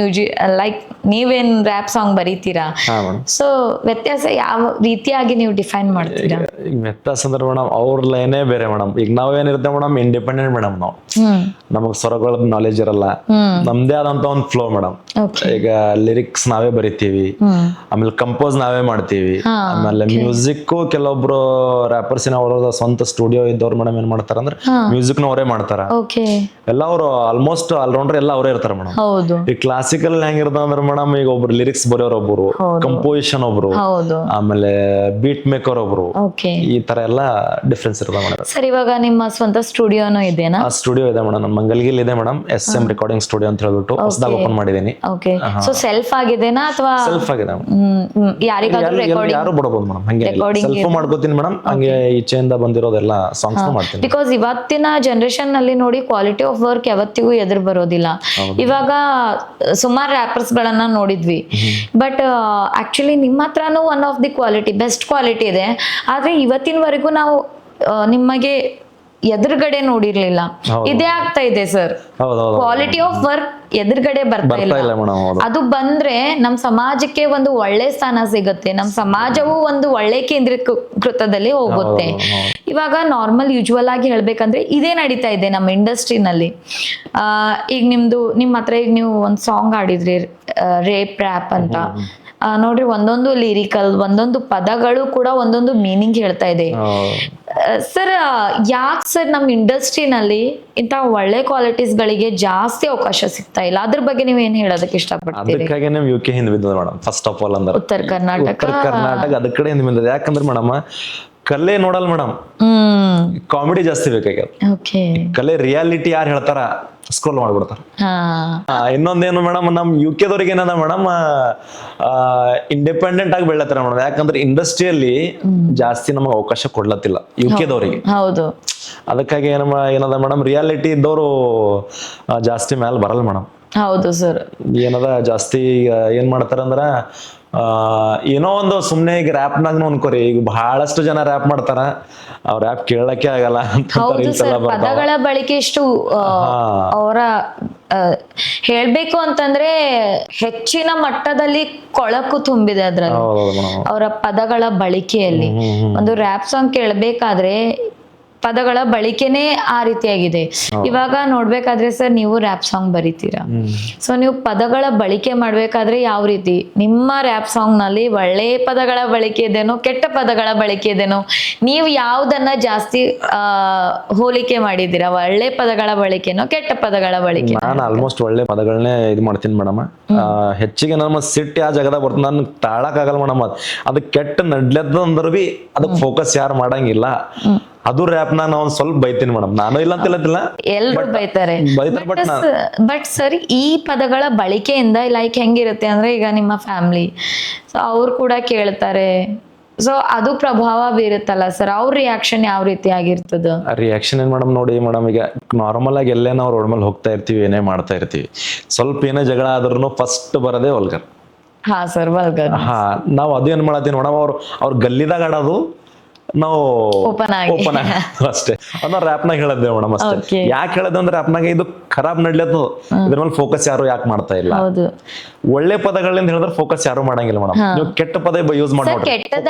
ಲೈಕ್ ನೀವೇನ್ ರ್ಯಾಪ್ ಸಾಂಗ್ ಬರೀತೀರಾ, ಸೊ ವ್ಯತ್ಯಾಸ ಯಾವ ರೀತಿಯಾಗಿ ನೀವು ಡಿಫೈನ್ ಮಾಡ್ತೀರಾ? ವ್ಯತ್ಯಾಸ ಅಂದ್ರೆ ಮೇಡಮ್, ಅವ್ರ ಲೈನೇ ಬೇರೆ ಮೇಡಮ್. ಈಗ ನಾವೇನಿರುತ್ತೆ ಮೇಡಮ್, ಇಂಡಿಪೆಂಡೆಂಟ್ ಮೇಡಮ್, ನಾವು ನಮಗ್ ಸ್ವರಗಳ ನಾಲೆಜ್ ಇರಲ್ಲ, ನಮ್ದೇ ಆದಂತ ಒಂದು ಫ್ಲೋ ಮೇಡಮ್. ಈಗ ಲಿರಿಕ್ಸ್ ನಾವೇ ಬರಿತೀವಿ, ಆಮೇಲೆ ಕಂಪೋಸ್ ನಾವೇ ಮಾಡ್ತೀವಿ, ಆಮೇಲೆ ಮ್ಯೂಸಿಕ್ ಕೆಲವೊಬ್ರು ರ್ಯಾಪರ್ಸ್ ಅವರ ಸ್ವಂತ ಸ್ಟುಡಿಯೋ ಇದ್ದವ್ರು ಮೇಡಮ್ ಏನ್ ಮಾಡ್ತಾರ ಅಂದ್ರೆ ಮ್ಯೂಸಿಕ್ ನ ಅವರೇ ಮಾಡ್ತಾರ. ಎಲ್ಲ ಅವರು ಆಲ್ಮೋಸ್ಟ್ ಆಲ್ರೌಂಡರ್ ಎಲ್ಲ ಅವರೇ ಇರ್ತಾರೆ ಮೇಡಮ್. ಈ ಕ್ಲಾಸಿಕಲ್ ಹೆಂಗಿರ್ತ ಅಂದ್ರೆ ಮೇಡಮ್, ಈಗ ಒಬ್ರು ಲಿರಿಕ್ಸ್ ಬರೆಯೋರು ಒಬ್ರು, ಕಂಪೋಸಿಷನ್ ಒಬ್ರು, ಆಮೇಲೆ ಬೀಟ್ ಮೇಕರ್ ಒಬ್ರು, ಈ ತರ ಎಲ್ಲ ಡಿಫ್ರೆನ್ಸ್ ಇರ್ತದೆ ಮೇಡಮ್. ಸರ್ ಇವಾಗ ನಿಮ್ಮ ಸ್ವಂತ ಸ್ಟುಡಿಯೋನೂ ಇದೆನಾ? ಸ್ಟುಡಿಯೋ ಇದೆ ಮೇಡಮ್, ನಮ್ಮ ಮಂಗಲ್ಗಿಲ್ ಇದೆ ಮೇಡಮ್, SM ರೆಕಾರ್ಡಿಂಗ್ ಸ್ಟುಡಿಯೋ ಅಂತ ಹೇಳ್ಬಿಟ್ಟು ಹೊಸದಾಗಿ ಓಪನ್ ಮಾಡಿದೀನಿ. ಓಕೆ, ಸೊ ಸೆಲ್ಫ್ ಆಗಿದೆನಾ ಅಥವಾ ಸೆಲ್ಫ್ ಆಗಿದೆ? ಯಾರಿಗಾದ್ರೂ ರೆಕಾರ್ಡಿಂಗ್ ಯಾರು ಬಿಡಬಹುದು ಮೇಡಮ್, ಹಂಗೆ ಸೆಲ್ಫ್ ಮಾಡ್ಕೋತೀನಿ ಮೇಡಮ್, ಹಂಗೆ ಈಚೆಯಿಂದ ಬಂದಿರೋದೆಲ್ಲ ಸಾಂಗ್ಸ್ ಮಾಡ್ತೀನಿ. ಬಿಕಾಸ್ ಇವತ್ತಿನ ಜನರೇಷನ್ ನಲ್ಲಿ ನೋಡಿ ಕ್ವಾಲಿಟಿ ಆಫ್ ವರ್ಕ್ ಯಾವತ್ತಿಗೂ ಎದುರು ಬರೋದಿಲ್ಲ. ಇವಾಗ ಸುಮಾರು ರ್ಯಾಪರ್ಸ್ ಗಳನ್ನ ನೋಡಿದ್ವಿ, ಬಟ್ ಆಕ್ಚುಲಿ ನಿಮ್ಮ ಹತ್ರನೂ one of the quality, best quality ಇದೆ. ಆದ್ರೆ ಇವತ್ತಿನವರೆಗೂ ನಾವು ನಿಮಗೆ ಎದುರುಗಡೆ ನೋಡಿರ್ಲಿಲ್ಲ. ಇದೇ ಆಗ್ತಾ ಇದೆ ಸರ್, ಕ್ವಾಲಿಟಿ ಆಫ್ ವರ್ಕ್ ಎದುರುಗಡೆ ಬರ್ತಾ ಇಲ್ಲ. ಅದು ಬಂದ್ರೆ ನಮ್ ಸಮಾಜಕ್ಕೆ ಒಂದು ಒಳ್ಳೆ ಸ್ಥಾನ ಸಿಗುತ್ತೆ, ನಮ್ ಸಮಾಜವು ಒಂದು ಒಳ್ಳೆ ಕೇಂದ್ರೀಕೃತದಲ್ಲಿ ಹೋಗುತ್ತೆ. ಇವಾಗ ನಾರ್ಮಲ್ ಯೂಶುವಲ್ ಆಗಿ ಹೇಳ್ಬೇಕಂದ್ರೆ ಇದೇ ನಡೀತಾ ಇದೆ ನಮ್ಮ ಇಂಡಸ್ಟ್ರಿನಲ್ಲಿ. ಈಗ ನಿಮ್ಮ ಹತ್ರ ಈಗ ನೀವು ಒಂದ್ ಸಾಂಗ್ ಆಡಿದ್ರಿ ರೇಪ್ ರ್ಯಾಪ್ ಅಂತ, ನೋಡ್ರಿ ಒಂದೊಂದು ಲಿರಿಕಲ್, ಒಂದೊಂದು ಪದಗಳು ಕೂಡ ಒಂದೊಂದು ಮೀನಿಂಗ್ ಹೇಳ್ತಾ ಇದೆ. ಸರ್ ಯಾಕೆ ಸರ್ ನಮ್ಮ ಇಂಡಸ್ಟ್ರಿನಲ್ಲಿ ಇಂಥ ಒಳ್ಳೆ ಕ್ವಾಲಿಟೀಸ್ಗಳಿಗೆ ಜಾಸ್ತಿ ಅವಕಾಶ ಸಿಗ್ತಾ ಇಲ್ಲ, ಅದ್ರ ಬಗ್ಗೆ ನೀವು ಏನ್ ಹೇಳೋದಕ್ಕೆ ಇಷ್ಟಪಡ್ತೀರಿ? ಅದಕ್ಕಾಗಿ ನಾವು UK ಹಿಂದೆ ಬಿದ್ದದ ಮೇಡಮ್. ಫಸ್ಟ್ ಆಫ್ ಆಲ್ ಅಂದ್ರೆ ಉತ್ತರ ಕರ್ನಾಟಕ ಅದ ಕಡೆ ಹಿಂದೆ ಬಿದ್ದದ. ಯಾಕಂದ್ರೆ ಮೇಡಮ್ ಕಲೆ ನೋಡಲ್ ಮೇಡಮ್, ಕಾಮಿಡಿ ಜಾಸ್ತಿ ಬೇಕಾಗ್ಯದ. ಓಕೆ. ಕಲೆ ರಿಯಾಲಿಟಿ ಯಾರು ಹೇಳ್ತಾರ ಸ್ಕ್ರೋಲ್ ಮಾಡ್ಬಿಡ್ತಾರ. ಇನ್ನೊಂದೇನು ಮೇಡಮ್, ನಮ್ UK ದವ್ರಿಗೆ ಏನದ ಮೇಡಮ್, ಇಂಡಿಪೆಂಡೆಂಟ್ ಆಗಿ ಬೆಳತ್ತಾರ ಮೇಡಮ್. ಯಾಕಂದ್ರೆ ಇಂಡಸ್ಟ್ರಿಯಲ್ಲಿ ಜಾಸ್ತಿ ನಮಗೆ ಅವಕಾಶ ಕೊಡ್ಲತ್ತಿಲ್ಲ UK ದವರಿಗೆ. ಹೌದು. ಅದಕ್ಕಾಗಿ ಏನದ ಮೇಡಮ್, ರಿಯಾಲಿಟಿ ಇದ್ದವರು ಜಾಸ್ತಿ ಮ್ಯಾಲ ಬರಲ್ಲ ಮೇಡಮ್. ಹೌದು ಸರ್. ಏನದ ಜಾಸ್ತಿ ಏನ್ ಮಾಡ್ತಾರ ಅಂದ್ರ ಏನೋ ಒಂದು ಸುಮ್ನೆ ಈಗ ರ್ಯಾಪ್ನಾಗ ಅನ್ಕೋರಿ, ಈಗ ಬಹಳಷ್ಟು ಜನ ರ್ಯಾಪ್ ಮಾಡ್ತಾರ, ಅವ್ರ ರ್ಯಾಪ್ ಕೇಳಕ್ಕೆ ಆಗಲ್ಲ ಅಂತ ಪದಗಳ ಬಳಕೆ ಎಷ್ಟು ಅವರ ಹೇಳ್ಬೇಕು ಅಂತಂದ್ರೆ ಹೆಚ್ಚಿನ ಮಟ್ಟದಲ್ಲಿ ಕೊಳಕು ತುಂಬಿದೆ ಅದ್ರಲ್ಲಿ ಅವರ ಪದಗಳ ಬಳಕೆಯಲ್ಲಿ. ಒಂದು ರ್ಯಾಪ್ ಸಾಂಗ್ ಕೇಳಬೇಕಾದ್ರೆ ಪದಗಳ ಬಳಕೆನೇ ಆ ರೀತಿಯಾಗಿದೆ. ಇವಾಗ ನೋಡ್ಬೇಕಾದ್ರೆ ಸರ್ ನೀವು ರ್ಯಾಪ್ ಸಾಂಗ್ ಬರೀತೀರಾ, ಸೊ ನೀವು ಪದಗಳ ಬಳಕೆ ಮಾಡ್ಬೇಕಾದ್ರೆ ಯಾವ ರೀತಿ ನಿಮ್ಮ ರ್ಯಾಪ್ ಸಾಂಗ್ ನಲ್ಲಿ ಒಳ್ಳೆ ಪದಗಳ ಬಳಕೆ ಇದೆನೋ ಕೆಟ್ಟ ಪದಗಳ ಬಳಕೆ ಇದೆನೋ, ನೀವು ಯಾವ್ದನ್ನ ಜಾಸ್ತಿ ಹೋಲಿಕೆ ಮಾಡಿದ್ದೀರಾ, ಒಳ್ಳೆ ಪದಗಳ ಬಳಕೆನೋ ಕೆಟ್ಟ ಪದಗಳ ಬಳಕೆ? ನಾನು ಆಲ್ಮೋಸ್ಟ್ ಒಳ್ಳೆ ಪದಗಳನ್ನೇ ಇದು ಮಾಡ್ತೀನಿ ಮೇಡಮ್. ಹೆಚ್ಚಿಗೆ ನಮ್ಮ ಸಿಟ್ಟು ಯಾವ ಜಾಗದಾಗ ಬರ್ತದೆ ನನ್ ತಾಳಕ್ ಆಗಲ್ಲ ಮೇಡಮ್. ಅದು ಕೆಟ್ಟ ನಡ್ಲದ ಅಂದ್ರ ಬಿ ಅದಕ್ಕೆ ಫೋಕಸ್ ಯಾರು ಮಾಡಂಗಿಲ್ಲ. ಅದು ರ್ಯಾಪ್ ನಾನು ಒಂದ್ ಸ್ವಲ್ಪ ಬೈತೀನಿ ಮೇಡಮ್. ನಾನು ಇಲ್ಲ ಅಂತಿಲ್ಲ, ಎಲ್ರು ಬೈತಾರೆ. ಬಟ್ ಸರ್ ಈ ಪದಗಳ ಬಳಕೆಯಿಂದ ಲೈಕ್ ಹೆಂಗಿರುತ್ತೆ ಅಂದ್ರೆ, ಈಗ ನಿಮ್ಮ ಫ್ಯಾಮಿಲಿ ಸೊ ಅವ್ರು ಕೂಡ ಕೇಳ್ತಾರೆ, ಸೊ ಅದು ಪ್ರಭಾವ ಬೀರುತ್ತಲ್ಲ ಸರ್, ಅವ್ರ ರಿಯಾಕ್ಷನ್ ಯಾವ ರೀತಿ ಆಗಿರ್ತದ? ರಿಯಾಕ್ಷನ್ ಏನ್ ಮೇಡಮ್, ನೋಡಿ ಮೇಡಮ್, ಈಗ ನಾರ್ಮಲ್ ಆಗಿ ಎಲ್ಲೇ ನಾವು ರೋಡ್ ಮೇಲೆ ಹೋಗ್ತಾ ಇರ್ತೀವಿ, ಏನೇ ಮಾಡ್ತಾ ಇರ್ತೀವಿ, ಸ್ವಲ್ಪ ಏನೇ ಜಗಳ ಆದ್ರೂ ಫಸ್ಟ್ ಬರೋದೇ ವಲ್ಗರ್. ಹಾ ಸರ್, ವಲ್ಗರ್. ನಾವ್ ಅದು ಏನ್ ಮಾಡತ್ತೀವಿ ಮೇಡಮ್, ಅವ್ರ ಗಲ್ಲಿದಾಗ ಆಡೋದು ನಾವು ಓಪನ್ ಅಷ್ಟೇ. ಅದನ್ನ ರ್ಯಾಪ್ನಾಗ ಹೇಳದ್ದೇವೆ ಮೇಡಮ್ ಅಷ್ಟೇ. ಯಾಕೆ ಹೇಳದ್ ಅಂದ್ರೆ ರ್ಯಾಪ್ನಾಗ ಇದು ಖರಾಬ್ ನಡ್ಲತ್ತದ, ಇದ್ರ ಮೇಲೆ ಫೋಕಸ್ ಯಾರು ಯಾಕೆ ಮಾಡ್ತಾ ಇಲ್ಲ. ಒಳ್ಳೆ ಪದಗಳಿಂದ ಹೇಳಿದ್ರೆ ಫೋಕಸ್ ಯಾರು ಮಾಡಂಗಿಲ್ಲ ಮೇಡಮ್. ನೀವು ಕೆಟ್ಟ ಪದ ಯೂಸ್ ಮಾಡಿ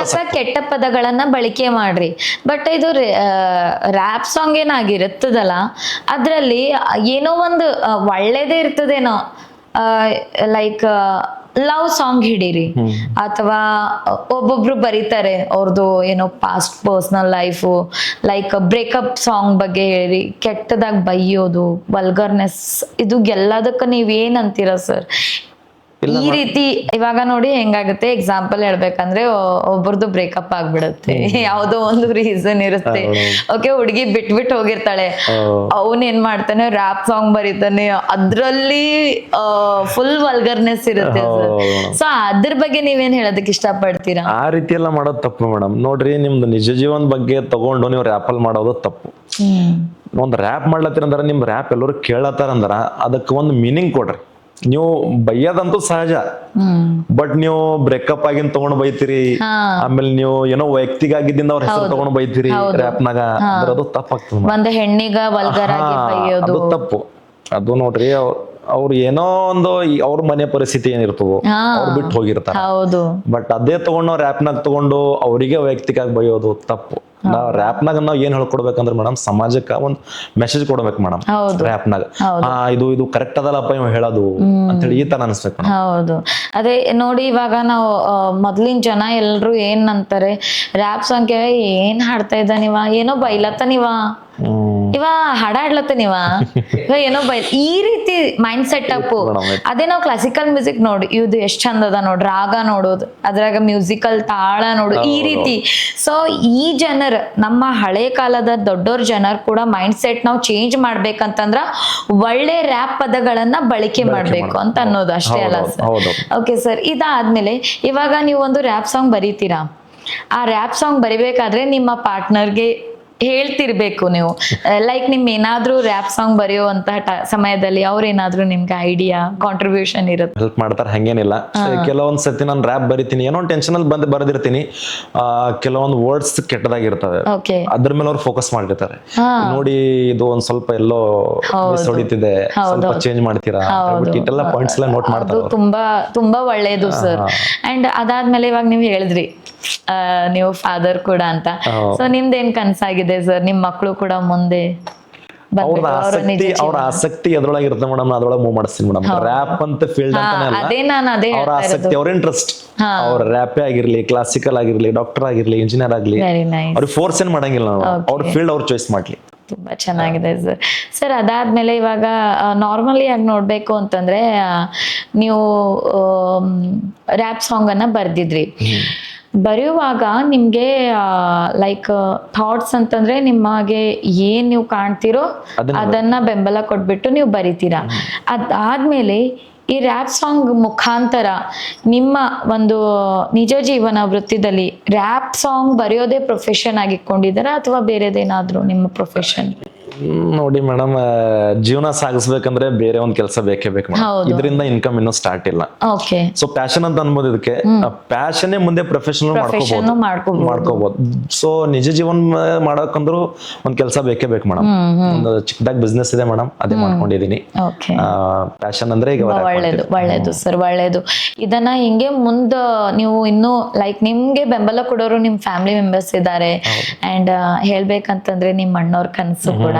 ಕೆಟ್ಟ ಪದಗಳನ್ನ ಬಳಕೆ ಮಾಡ್ರಿ. ಬಟ್ ಇದು ರ್ಯಾಪ್ ಸಾಂಗ್ ಏನಾಗಿರುತ್ತದಲ್ಲ, ಅದ್ರಲ್ಲಿ ಏನೋ ಒಂದು ಒಳ್ಳೇದೇ ಇರ್ತದೇನೋ, ಲೈಕ್ ಲವ್ ಸಾಂಗ್ ಹಿಡೀರಿ, ಅಥವಾ ಒಬ್ಬೊಬ್ರು ಬರೀತಾರೆ ಅವ್ರದ್ದು ಏನೋ past personal life, like breakup song ಬಗ್ಗೆ ಹೇಳಿ, ಕೆಟ್ಟದಾಗ ಬೈಯೋದು, ವಲ್ಗರ್ನೆಸ್, ಇದು ಎಲ್ಲದಕ್ಕ ನೀವೇನ್ ಅಂತೀರಾ ಸರ್? ಈ ರೀತಿ ಇವಾಗ ನೋಡಿ ಹೆಂಗಾಗುತ್ತೆ, ಎಕ್ಸಾಂಪಲ್ ಹೇಳ್ಬೇಕಂದ್ರೆ ಒಬ್ಬರದು ಬ್ರೇಕಪ್ ಆಗ್ಬಿಡುತ್ತೆ, ಯಾವ್ದೋ ಒಂದು ರೀಸನ್ ಇರುತ್ತೆ. ಓಕೆ, ಹುಡುಗಿ ಬಿಟ್ಬಿಟ್ಟು ಹೋಗಿರ್ತಾಳೆ, ಅವನ್ ಏನ್ ಮಾಡ್ತಾನೆ ರ್ಯಾಪ್ ಸಾಂಗ್ ಬರೀತಾನೆ, ಅದ್ರಲ್ಲಿ ಫುಲ್ ವಲ್ಗರ್ನೆಸ್ ಇರುತ್ತೆ. ಸೊ ಅದ್ರ ಬಗ್ಗೆ ನೀವೇನ್ ಹೇಳೋದಕ್ಕೆ ಇಷ್ಟಪಡ್ತೀರಾ? ಆ ರೀತಿ ಎಲ್ಲ ಮಾಡೋದು ತಪ್ಪು ಮೇಡಮ್. ನೋಡ್ರಿ, ನಿಮ್ದು ನಿಜ ಜೀವನ ಬಗ್ಗೆ ತಗೊಂಡು ನೀವು ರ್ಯಾಪಲ್ ಮಾಡೋದು ತಪ್ಪು. ಒಂದ್ ರ್ಯಾಪ್ ಮಾಡ್ಲತ್ತೀರಂದ್ರ ನಿಮ್ ರ್ಯಾಪ್ ಎಲ್ಲರೂ ಕೇಳತ್ತಾರಂದ್ರ ಅದಕ್ಕೆ ಒಂದು ಮೀನಿಂಗ್ ಕೊಡ್ರಿ. ನೀವು ಬೈಯೋದಂತೂ ಸಹಜ, ಬಟ್ ನೀವು ಬ್ರೇಕಪ್ ಆಗಿನ್ ತಗೊಂಡ್ ಬೈತೀರಿ, ಆಮೇಲೆ ನೀವು ಏನೋ ವೈಯಕ್ತಿಗಾಗಿದ್ದಿಂದ ಅವ್ರ ಹೆಸರು ತಗೊಂಡ್ ಬೈತೀರಿ ರ್ಯಾಪ್ನಾಗ, ಅದು ತಪ್ಪಾಗ್ತದೆ. ಒಂದು ಹೆಣ್ಣಿಗ ವಲ್ಗರ್ ಆಗಿ ಬೈಯೋದು ಅದು ತಪ್ಪು. ಅದು ನೋಡ್ರಿ, ಅವ್ರು ಏನೋ ಒಂದು ಅವ್ರ ಮನೆ ಪರಿಸ್ಥಿತಿ ಏನಿರ್ತದೋ ಅವ್ರು ಬಿಟ್ಟು ಹೋಗಿರ್ತಾರೆ, ಬಟ್ ಅದೇ ತಗೊಂಡು ನಾವು ರ್ಯಾಪ್ನಾಗ ತಗೊಂಡು ಅವರಿಗೆ ವೈಯಕ್ತಿಕ ಆಗಿ ಬೈಯೋದು ತಪ್ಪು. ನಾವ್ ರ್ಯಾಪ್ನಾಗ ನಾವ್ ಏನ್ ಹೇಳ್ಕೊಡ್ಬೇಕಂದ್ರೆ ಮೇಡಮ್, ಸಮಾಜಕ್ಕ ಒಂದ್ ಮೆಸೇಜ್ ಕೊಡ್ಬೇಕು ಮೇಡಮ್ ರ್ಯಾಪ್ನಾಗ. ಇದು ಕರೆಕ್ಟ್ ಅದಲ್ಲಪ್ಪ ಇವ್ ಹೇಳೋದು ಅಂತೇಳಿ ಈ ತರ ಅನ್ಸ್ಬೇಕು. ಹೌದು, ಅದೇ ನೋಡಿ, ಇವಾಗ ನಾವು ಮೊದ್ಲಿನ ಜನ ಎಲ್ರು ಏನ್ ಅಂತಾರೆ, ರ್ಯಾಪ್ ಸಾಂಗ್ ಏನ್ ಹಾಡ್ತಾ ಇದ್ದ ನೀವ, ಏನೋ ಬೈಲತ್ತ ನೀವ, ಇವ ಹಾಡಾಡ್ಲತ್ತ ನೀವ, ಏನೋ ಬೈ, ಈ ರೀತಿ ಮೈಂಡ್ ಸೆಟ್ ಅಪ್. ಅದೇ ನಾವು ಕ್ಲಾಸಿಕಲ್ ಮ್ಯೂಸಿಕ್ ನೋಡಿ, ಇದು ಎಷ್ಟ್ ಚಂದ ಅದ ನೋಡ್, ರಾಗ ನೋಡೋದು, ಅದ್ರಾಗ ಮ್ಯೂಸಿಕಲ್ ತಾಳ ನೋಡು, ಈ ರೀತಿ. ಸೊ ಈ ಜನರು, ನಮ್ಮ ಹಳೆ ಕಾಲದ ದೊಡ್ಡೋರ್ ಜನರು ಕೂಡ ಮೈಂಡ್ ಸೆಟ್ ನಾವು ಚೇಂಜ್ ಮಾಡ್ಬೇಕಂತಂದ್ರ ಒಳ್ಳೆ ರ್ಯಾಪ್ ಪದಗಳನ್ನ ಬಳಕೆ ಮಾಡ್ಬೇಕು ಅಂತ ಅನ್ನೋದು ಅಷ್ಟೇ ಅಲ್ಲ ಸರ್? ಓಕೆ ಸರ್, ಇದಾದ್ಮೇಲೆ ಇವಾಗ ನೀವು ಒಂದು ರ್ಯಾಪ್ ಸಾಂಗ್ ಬರೀತೀರಾ, ಆ ರ್ಯಾಪ್ ಸಾಂಗ್ ಬರಿಬೇಕಾದ್ರೆ ನಿಮ್ಮ ಪಾರ್ಟ್ನರ್ಗೆ ಹೇಳ್ತಿರ್ಬೇಕು ನೀವು, ಲೈಕ್ ನಿಮ್ ಏನಾದ್ರೂ ರ್ಯಾಪ್ ಸಾಂಗ್ ಬರೆಯುವಂತಹ ಸಮಯದಲ್ಲಿ ಅವ್ರೇನಾದ್ರೂ ನಿಮ್ಗೆ ಐಡಿಯಾ ಕಾಂಟ್ರಿಬ್ಯೂಷನ್ ಇರುತ್ತೆ, ಹೆಲ್ಪ್ ಮಾಡ್ತಾರೆ, ಹಂಗೇನಿಲ್ಲ. ಕೆಲವೊಂದ್ ಸತಿ ನಾನು ರ್ಯಾಪ್ ಬರಿತೀನಿ, ಏನೋ ಟೆನ್ಷನ್ ಅಲ್ಲಿ ಬರೆದಿರ್ತೀನಿ, ಕೆಲವೊಂದು ವರ್ಡ್ಸ್ ಕೆಟ್ಟದಾಗಿರ್ತವೆ, ಅದ್ರ ಮೇಲೆ ಅವ್ರು ಫೋಕಸ್ ಮಾಡಿರ್ತಾರೆ, ನೋಡಿ ಇದು ಒಂದ್ ಸ್ವಲ್ಪ ಎಲ್ಲೋ ಹೊಡಿತಿದೆ, ಸ್ವಲ್ಪ ಚೇಂಜ್ ಮಾಡ್ತೀರಾ, ಇಟ್ಟೆಲ್ಲ ಪಾಯಿಂಟ್ಸ್ ಎಲ್ಲ ನೋಟ್ ಮಾಡ್ತಾರೆ. ತುಂಬಾ ಒಳ್ಳೇದು ಸರ್. ಅಂಡ್ ಅದಾದ್ಮೇಲೆ ಇವಾಗ ನೀವು ಹೇಳಿದ್ರಿ ನೀವು ಫಾದರ್ ಕೂಡ ಅಂತ, ಸೊ ನಿಮ್ದೇನ್ ಕನ್ಸಾಗಿದೆ ಸರ್, ನಿಮ್ ಮಕ್ಕಳು ಕೂಡ ಮುಂದೆ? ಅವ್ರ ಆಸಕ್ತಿ ಎದ್ರೊಳಗೆ ಇರುತ್ತೆ ಮೇಡಮ್, ಅದ್ರೊಳಗೆ ಮೂವ್ ಮಾಡಿಸ್ತೀನಿ ಮೇಡಮ್. ರ್ಯಾಪ್ ಅಂತ ಫೀಲ್ಡ್ ಅಂತಾನೆ ಅಲ್ಲ, ಅದೇ ನಾನು ಅದೇ ಅವ್ರ ಆಸಕ್ತಿ, ಅವ್ರ ಇಂಟ್ರೆಸ್ಟ್, ಅವ್ರ ರ್ಯಾಪೇ ಆಗಿರ್ಲಿ, ಕ್ಲಾಸಿಕಲ್ ಆಗಿರ್ಲಿ, ಡಾಕ್ಟರ್ ಆಗಿರ್ಲಿ, ಇಂಜಿನಿಯರ್ ಆಗ್ಲಿ, ವೆರಿ ನೈಸ್. ಅವ್ರಿಗೆ ಫೋರ್ಸ್ ಏನ್ ಮಾಡಂಗಿಲ್ಲ ನಾವು, ಅವ್ರ ಫೀಲ್ಡ್ ಅವ್ರ ಚಾಯ್ಸ್ ಮಾಡ್ಲಿ. ತುಂಬಾ ಚೆನ್ನಾಗಿದೆ ಸರ್. ಸರ್ ಅದಾದ್ಮೇಲೆ ಇವಾಗ ನಾರ್ಮಲಿ ಆಗಿ ನೋಡ್ಬೇಕು ಅಂತಂದ್ರೆ ನೀವು ರ್ಯಾಪ್ ಸಾಂಗ್ ಅನ್ನ ಬರ್ದಿದ್ರಿ. ಬರೆಯುವಾಗ ನಿಮ್ಗೆ ಲೈಕ್ ಥಾಟ್ಸ್ ಅಂತಂದ್ರೆ ನಿಮಗೆ ಏನ್ ನೀವು ಕಾಣ್ತಿರೋ ಅದನ್ನ ಬೆಂಬಲ ಕೊಟ್ಬಿಟ್ಟು ನೀವು ಬರಿತೀರಾ. ಅದಾದ್ಮೇಲೆ ಈ ರ್ಯಾಪ್ ಸಾಂಗ್ ಮುಖಾಂತರ ನಿಮ್ಮ ಒಂದು ನಿಜ ಜೀವನ ವೃತ್ತಿದಲ್ಲಿ ರ್ಯಾಪ್ ಸಾಂಗ್ ಬರೆಯೋದೇ ಪ್ರೊಫೆಷನ್ ಆಗಿಕೊಂಡಿದ್ದಾರಾ ಅಥವಾ ಬೇರೆದೇನಾದ್ರೂ ನಿಮ್ಮ ಪ್ರೊಫೆಷನ್? ನೋಡಿ ಮೇಡಮ್, ಜೀವನ ಸಾಗಿಸ್ಬೇಕಂದ್ರೆ ಬೇರೆ ಒಂದ್ ಕೆಲಸ ಬೇಕೇ ಬೇಕು ಮೇಡಮ್. ಇದರಿಂದ ಇನ್ಕಮ್ ಇನ್ನೂ ಸ್ಟಾರ್ಟ್ ಇಲ್ಲ. ಓಕೆ. ಸೊ ಪ್ಯಾಷನ್ ಅಂತ ಅನ್ಬೋದು ಇದಕ್ಕೆ. ಪ್ಯಾಷನ್ ಮುಂದೆ ಪ್ರೊಫೆಷನಲ್ ಮಾಡ್ಕೋಬಹುದು. ಸೊ ನಿಜ ಜೀವನ ಮಾಡಕಂದ್ರು ಒಂದ್ ಕೆಲಸ ಬೇಕೇ ಬೇಕು ಮೇಡಮ್. ಒಂದು ಚಿಕ್ಕದಾಗಿ ಬಿಸ್ನೆಸ್ ಇದೆ ಮೇಡಮ್, ಅದೇ ಮಾಡ್ಕೊಂಡಿದೀನಿ. ಪ್ಯಾಷನ್ ಅಂದ್ರೆ ಈಗ ಒಳ್ಳೇದು ಸರ್, ಒಳ್ಳೇದು. ಇದನ್ನ ಹಿಂಗೆ ಮುಂದ ನೀವು ಇನ್ನು ಲೈಕ್ ನಿಮ್ಗೆ ಬೆಂಬಲ ಕೊಡೋರು ನಿಮ್ ಫ್ಯಾಮಿಲಿ ಮೆಂಬರ್ಸ್ ಇದ್ದಾರೆ. ಅಂಡ್ ಹೇಳ್ಬೇಕಂತಂದ್ರೆ ನಿಮ್ ಅಣ್ಣವ್ರ ಕನಸು ಕೂಡ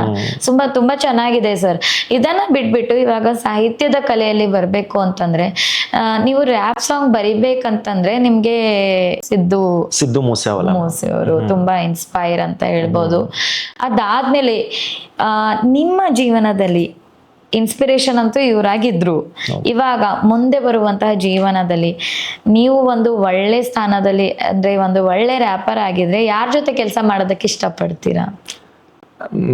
ತುಂಬಾ ಚೆನ್ನಾಗಿದೆ ಸರ್. ಇದನ್ನ ಬಿಟ್ಬಿಟ್ಟು ಇವಾಗ ಸಾಹಿತ್ಯದ ಕಲೆಯಲ್ಲಿ ಬರ್ಬೇಕು ಅಂತಂದ್ರೆ ನೀವು ರ್ಯಾಪ್ ಸಾಂಗ್ ಬರಿಬೇಕಂತಂದ್ರೆ ನಿಮ್ಗೆ ಸಿದ್ದು ಮೂಸೆಯವರು ತುಂಬಾ ಇನ್ಸ್ಪೈರ್ ಅಂತ ಹೇಳ್ಬೋದು. ಅದಾದ್ಮೇಲೆ ನಿಮ್ಮ ಜೀವನದಲ್ಲಿ ಇನ್ಸ್ಪಿರೇಷನ್ ಅಂತೂ ಇವರಾಗಿದ್ರು. ಇವಾಗ ಮುಂದೆ ಬರುವಂತಹ ಜೀವನದಲ್ಲಿ ನೀವು ಒಂದು ಒಳ್ಳೆ ಸ್ಥಾನದಲ್ಲಿ ಅಂದ್ರೆ ಒಂದು ಒಳ್ಳೆ ರ್ಯಾಪರ್ ಆಗಿದ್ರೆ ಯಾರ ಜೊತೆ ಕೆಲಸ ಮಾಡೋದಕ್ಕೆ ಇಷ್ಟಪಡ್ತೀರಾ?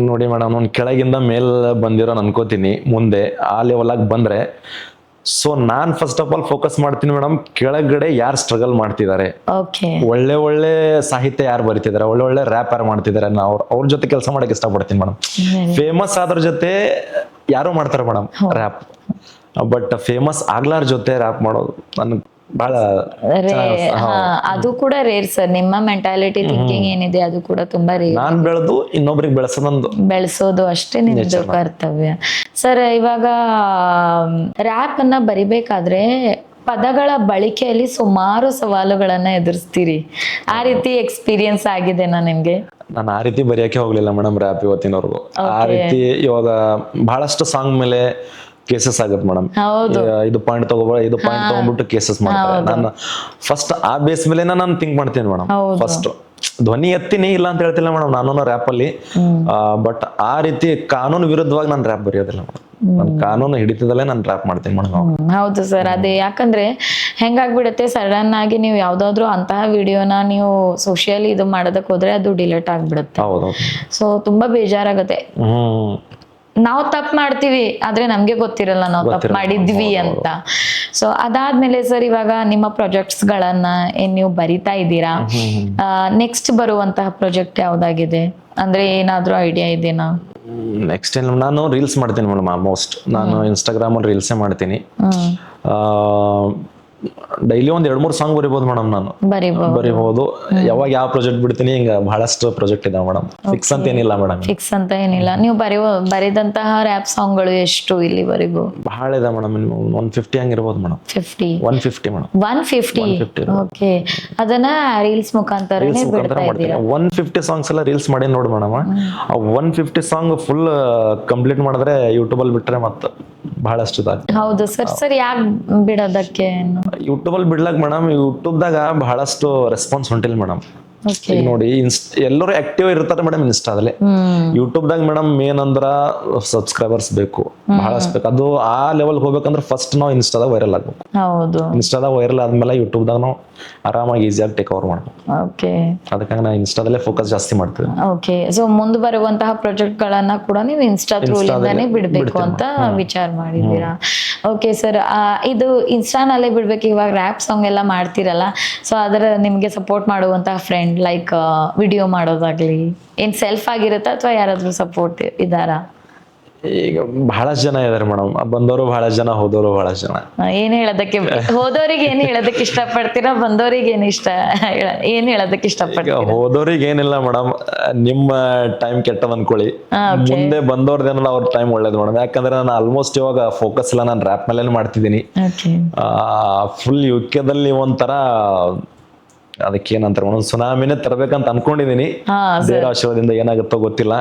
ನೋಡಿ ಮೇಡಮ್, ನಾನು ಕೆಳಗಿಂದ ಮೇಲ್ ಬಂದಿರೋ ಅನ್ಕೋತೀನಿ. ಮುಂದೆ ಆ ಲೆವೆಲ್ ಆಗಿ ಬಂದ್ರೆ so non first of all focus ಮಾಡ್ತೀನಿ ಮೇಡಮ್, ಕೆಳಗಡೆ ಯಾರು ಸ್ಟ್ರಗಲ್ ಮಾಡ್ತಿದ್ದಾರೆ, ಒಳ್ಳೆ ಸಾಹಿತ್ಯ ಯಾರು ಬರೀತಿದಾರೆ, ಒಳ್ಳೆ ರ್ಯಾಪ್ ಯಾರು ಮಾಡ್ತಿದಾರೆ, ಅವ್ರ ಜೊತೆ ಕೆಲಸ ಮಾಡಕ್ ಇಷ್ಟಪಡ್ತೀನಿ ಮೇಡಮ್. ಫೇಮಸ್ ಆದ್ರ ಜೊತೆ ಯಾರು ಮಾಡ್ತಾರೆ ಮೇಡಮ್ ರ್ಯಾಪ್, ಬಟ್ ಫೇಮಸ್ ಆಗ್ಲಾರ ಜೊತೆ ರ್ಯಾಪ್ ಮಾಡೋದು ನನ್ ಬಹಳ ಅದು ಕೂಡ ರೇರ್ ಸರ್. ನಿಮ್ಮ ಮೆಂಟಾಲಿಟಿ ಥಿಂಕಿಂಗ್ ಏನಿದೆ ಅದು ಕೂಡ ತುಂಬಾ ರೇರ್. ನಾನ್ ಬೆಳೆದು ಇನ್ನೊಬ್ರಿಗೆ ಬೆಳೆಸೋದು ಅಷ್ಟೇ ನಿಮ್ದು ಕರ್ತವ್ಯ ಸರ್. ಇವಾಗ ರ್ಯಾಪ್ ಅನ್ನ ಬರಿಬೇಕಾದ್ರೆ ಪದಗಳ ಬಳಕೆಯಲ್ಲಿ ಸುಮಾರು ಸವಾಲುಗಳನ್ನ ಎದುರಿಸ್ತೀರಿ. ಆ ರೀತಿ ಎಕ್ಸ್ಪೀರಿಯನ್ಸ್ ಆಗಿದೆನಾ ನಿಮ್ಗೆ? ನಾನು ಆ ರೀತಿ ಬರೆಯಕ್ಕೆ ಹೋಗ್ಲಿಲ್ಲ ಮೇಡಮ್ ರ್ಯಾಪ್ ಇವತ್ತಿನವರೆಗೂ. ಆ ರೀತಿ ಇವಾಗ ಬಹಳಷ್ಟು ಸಾಂಗ್ ಮೇಲೆ ಕೇಸಸ್ ಆಗುತ್ತೆ ಮೇಡಮ್. ಇದು ಪಾಯಿಂಟ್ ತಗೊಂಡ್ಬಿಟ್ಟು ಕೇಸಸ್ ಮಾಡ್ತಾರೆ. ನಾನು ಫಸ್ಟ್ ಆ ಬೇಸ್ ಮೇಲೆ ನಾನು ಥಿಂಕ್ ಮಾಡ್ತೀನಿ ಮೇಡಮ್. ಫಸ್ಟ್ ಧ್ವನಿ ಎತ್ತೀನಿ ಇಲ್ಲ ಅಂತ ಹೇಳ್ತಿಲ್ಲ ಮೇಡಮ್ ನಾನು ರ್ಯಾಪ್ ಅಲ್ಲಿ, ಬಟ್ ಆ ರೀತಿ ಕಾನೂನು ವಿರುದ್ಧವಾಗಿ ನಾನು ರ್ಯಾಪ್ ಬರೆಯೋದಿಲ್ಲ ಮೇಡಮ್. ನಾನು ಕಾನೂನು ಹಿಡಿತದಲ್ಲೇ ನಾನು ರ್ಯಾಪ್ ಮಾಡ್ತೀನಿ ಮೇಡಮ್. ಹೌದು ಸರ್, ಅದೇ ಯಾಕಂದ್ರೆ ಹೆಂಗಾಗ್ಬಿಡುತ್ತೆ, ಸಡನ್ ಆಗಿ ನೀವು ಯಾವ್ದಾದ್ರು ಅಂತಹ ವಿಡಿಯೋನ ನೀವು ಸೋಷಿಯಲ್ ಇದು ಮಾಡೋದಕ್ಕೆ ಹೋದ್ರೆ ಅದು ಡಿಲೀಟ್ ಆಗ್ಬಿಡುತ್ತೆ. ಸೊ ತುಂಬಾ ಬೇಜಾರಾಗುತ್ತೆ. ನಾವು ತಪ್ಪು ಮಾಡ್ತೀವಿ ಆದ್ರೆ ನಮ್ಗೆ ಗೊತ್ತಿರಲ್ಲ ನಾವು ತಪ್ಪು ಮಾಡಿದ್ವಿ ಅಂತ. ಸೊ ಅದಾದ್ಮೇಲೆ ಸರ್, ಇವಾಗ ನಿಮ್ಮ ಪ್ರಾಜೆಕ್ಟ್ಸ್ ಗಳನ್ನ ಏನ್ ನೀವು ಬರಿತಾ ಇದ್ದೀರಾ, ನೆಕ್ಸ್ಟ್ ಬರುವಂತಹ ಪ್ರಾಜೆಕ್ಟ್ ಯಾವ್ದಾಗಿದೆ ಅಂದ್ರೆ ಏನಾದ್ರೂ ಐಡಿಯಾ ಇದೆನಾ? ನೆಕ್ಸ್ಟ್ ನಾನು ರೀಲ್ಸ್ ಮಾಡ್ತೀನಿ ಮೇಡಮ್. ಆಲ್ಮೋಸ್ಟ್ ನಾನು ಇನ್ಸ್ಟಾಗ್ರಾಮ್ ಅಲ್ಲಿ ರೀಲ್ಸೇ ಮಾಡ್ತೀನಿ. ಡೈಲಿ ಒಂದ್ 2-3 ಸಾಂಗ್ ಬರಿಬಹುದು ಮೇಡಮ್. ನಾನು ಬರಿಬಹುದು. ಯಾವಾಗ ಯಾವ ಪ್ರಾಜೆಕ್ಟ್ ಬಿಡ್ತೀನಿ, ಹಿಂಗ ಬಹಳಷ್ಟು ಪ್ರಾಜೆಕ್ಟ್ ಇದಾವೆ ಮೇಡಮ್. ಫಿಕ್ಸ್ ಅಂತ ಏನಿಲ್ಲ ಮೇಡಮ್. ಫಿಕ್ಸ್ ಅಂತ ಏನಿಲ್ಲ. ನೀವು ಬರೆದಂತಹ ರ್ಯಾಪ್ ಸಾಂಗ್ ಗಳು ಎಷ್ಟು ಇಲ್ಲಿವರೆಗೂ? ಬಹಳ ಇದೆ ಮೇಡಮ್. 150 ಹಂಗಿರ್ಬೋದು ಮೇಡಮ್. 150 ಮೇಡಮ್. 150. ಓಕೆ. ಅದನ್ನ ರೀಲ್ಸ್ ಮುಖಾಂತರ ಬಿಡ್ತಾ ಇದ್ದೀರಾ? 150 ಸಾಂಗ್ಸ್ ಎಲ್ಲ ರೀಲ್ಸ್ ಮಾಡಿ ನೋಡಿ ಮೇಡಮ್. ಆ 150 ಸಾಂಗ್ ಫುಲ್ ಕಂಪ್ಲೀಟ್ ಮಾಡಿದ್ರೆ ಯೂಟ್ಯೂಬ್ ಅಲ್ಲಿ ಬಿಟ್ರೆ ಮತ್ತೆ ಬಹಳಷ್ಟು ಇದಾಗ್ತದೆ. ಹೌದು ಸರ್. ಯಾಕೆ ಬಿಡೋದಕ್ಕೆ? ಯೂಟ್ಯೂಬ್ ಅಲ್ಲಿ ಬಿಡ್ಲಾಕ್ ಮೇಡಮ್, ಯೂಟ್ಯೂಬ್ ದಾಗ ಬಹಳಷ್ಟು ರೆಸ್ಪಾನ್ಸ್ ಹೊಂಟಿಲ್ಲ ಮೇಡಮ್. ಈಗ ನೋಡಿ ಎಲ್ಲರೂ ಆಕ್ಟಿವ್ ಇರ್ತಾರೆ ಮೇಡಮ್ ಇನ್ಸ್ಟಾದಲ್ಲಿ. ಯೂಟ್ಯೂಬ್ ದಾಗ ಮೇಡಮ್ ಮೇನ್ ಅಂದ್ರ ಸಬ್ಸ್ಕ್ರೈಬರ್ಸ್ ಬೇಕು, ಬಹಳಷ್ಟು ಬೇಕು. ಅದು ಆ ಲೆವೆಲ್ ಹೋಗ್ಬೇಕಂದ್ರೆ ಫಸ್ಟ್ ನಾವು ಇನ್ಸ್ಟಾದಾಗ ವೈರಲ್ ಆಗ್ಬೇಕು. ಇನ್ಸ್ಟಾದಾಗ ವೈರಲ್ ಆದ್ಮೇಲೆ ಯೂಟ್ಯೂಬ್ ದಾಗ ನಾವು ಆರಾಮಾಗಿ ಈಸಿಯಾಗಿ ಟೇಕ್ ಓವರ್ ಮಾಡ್ಬೇಕು. ಅದಕ್ಕಾಗಿ ನಾವು ಇನ್ಸ್ಟಾದಲ್ಲೇ ಫೋಕಸ್ ಜಾಸ್ತಿ ಮಾಡ್ತೀವಿ. ಓಕೆ. ಸೊ ಮುಂದೆ ಬರುವಂತಹ ಪ್ರಾಜೆಕ್ಟ್ ಗಳನ್ನ ಕೂಡ ನೀವು ಇನ್ಸ್ಟಾ ಥ್ರೂ ಇಂದಾನೆ ಬಿಡ್ಬೇಕು ಅಂತ ವಿಚಾರ ಮಾಡಿದ್ದೀರಾ? Okay sir. ಇದು ಇನ್ಸ್ಟಾನಲ್ಲೇ ಬಿಡ್ಬೇಕು. ಇವಾಗ ರ್ಯಾಪ್ ಸಾಂಗ್ ಎಲ್ಲ ಮಾಡ್ತಿರಲ್ಲ, ಸೊ ಅದರ ನಿಮ್ಗೆ ಸಪೋರ್ಟ್ ಮಾಡುವಂತಹ ಫ್ರೆಂಡ್ ಲೈಕ್ ವಿಡಿಯೋ ಮಾಡೋದಾಗ್ಲಿ ಏನ್ ಸೆಲ್ಫ್ ಆಗಿರುತ್ತಾ ಅಥವಾ ಯಾರಾದ್ರೂ ಸಪೋರ್ಟ್ ಇದಾರಾ? ಈಗ ಬಹಳಷ್ಟು ಜನ ಇದಾರೆ ಮೇಡಮ್. ಬಂದವರು ಬಹಳಷ್ಟು ಜನ, ಹೋದವರು ಬಹಳಷ್ಟು ಜನ. ಏನ್ ಹೇಳೋದಕ್ಕೆ, ಹೋದವ್ರಿಗೆ ಏನ್ ಹೇಳೋದಕ್ಕೆ ಇಷ್ಟಪಡ್ತೀರಾ? ಬಂದವ್ರಿಗೆ ಏನ್ ಹೇಳೋದಕ್ಕೆ ಇಷ್ಟಪಡ್ತೀರಾ? ಹೋದವ್ರಿಗೆ ಏನಿಲ್ಲ ಮೇಡಮ್, ನಿಮ್ಮ ಟೈಮ್ ಕೆಟ್ಟದ್ ಅನ್ಕೊಳ್ಳಿ. ಮುಂದೆ ಬಂದವ್ರದೇನಲ್ಲ ಅವ್ರ ಟೈಮ್ ಒಳ್ಳೇದು ಮೇಡಮ್. ಯಾಕಂದ್ರೆ ನಾನು ಆಲ್ಮೋಸ್ಟ್ ಇವಾಗ ಫೋಕಸ್ ಎಲ್ಲ ನಾನು ರ್ಯಾಪ್ ಮೇಲೆ ಮಾಡ್ತಿದ್ದೀನಿ. ಫುಲ್ ಯುಕೆದಲ್ಲಿ ಒಂಥರ ಅದಕ್ಕೇನಂತಾರೆ ಒಂದೊಂದು ಸುನಾಮಿನೇ ತರಬೇಕಂತ ಅನ್ಕೊಂಡಿದೀನಿ. ದೇವರ ಆಶೀರ್ವಾದದಿಂದ ಏನಾಗುತ್ತೋ ಗೊತ್ತಿಲ್ಲ.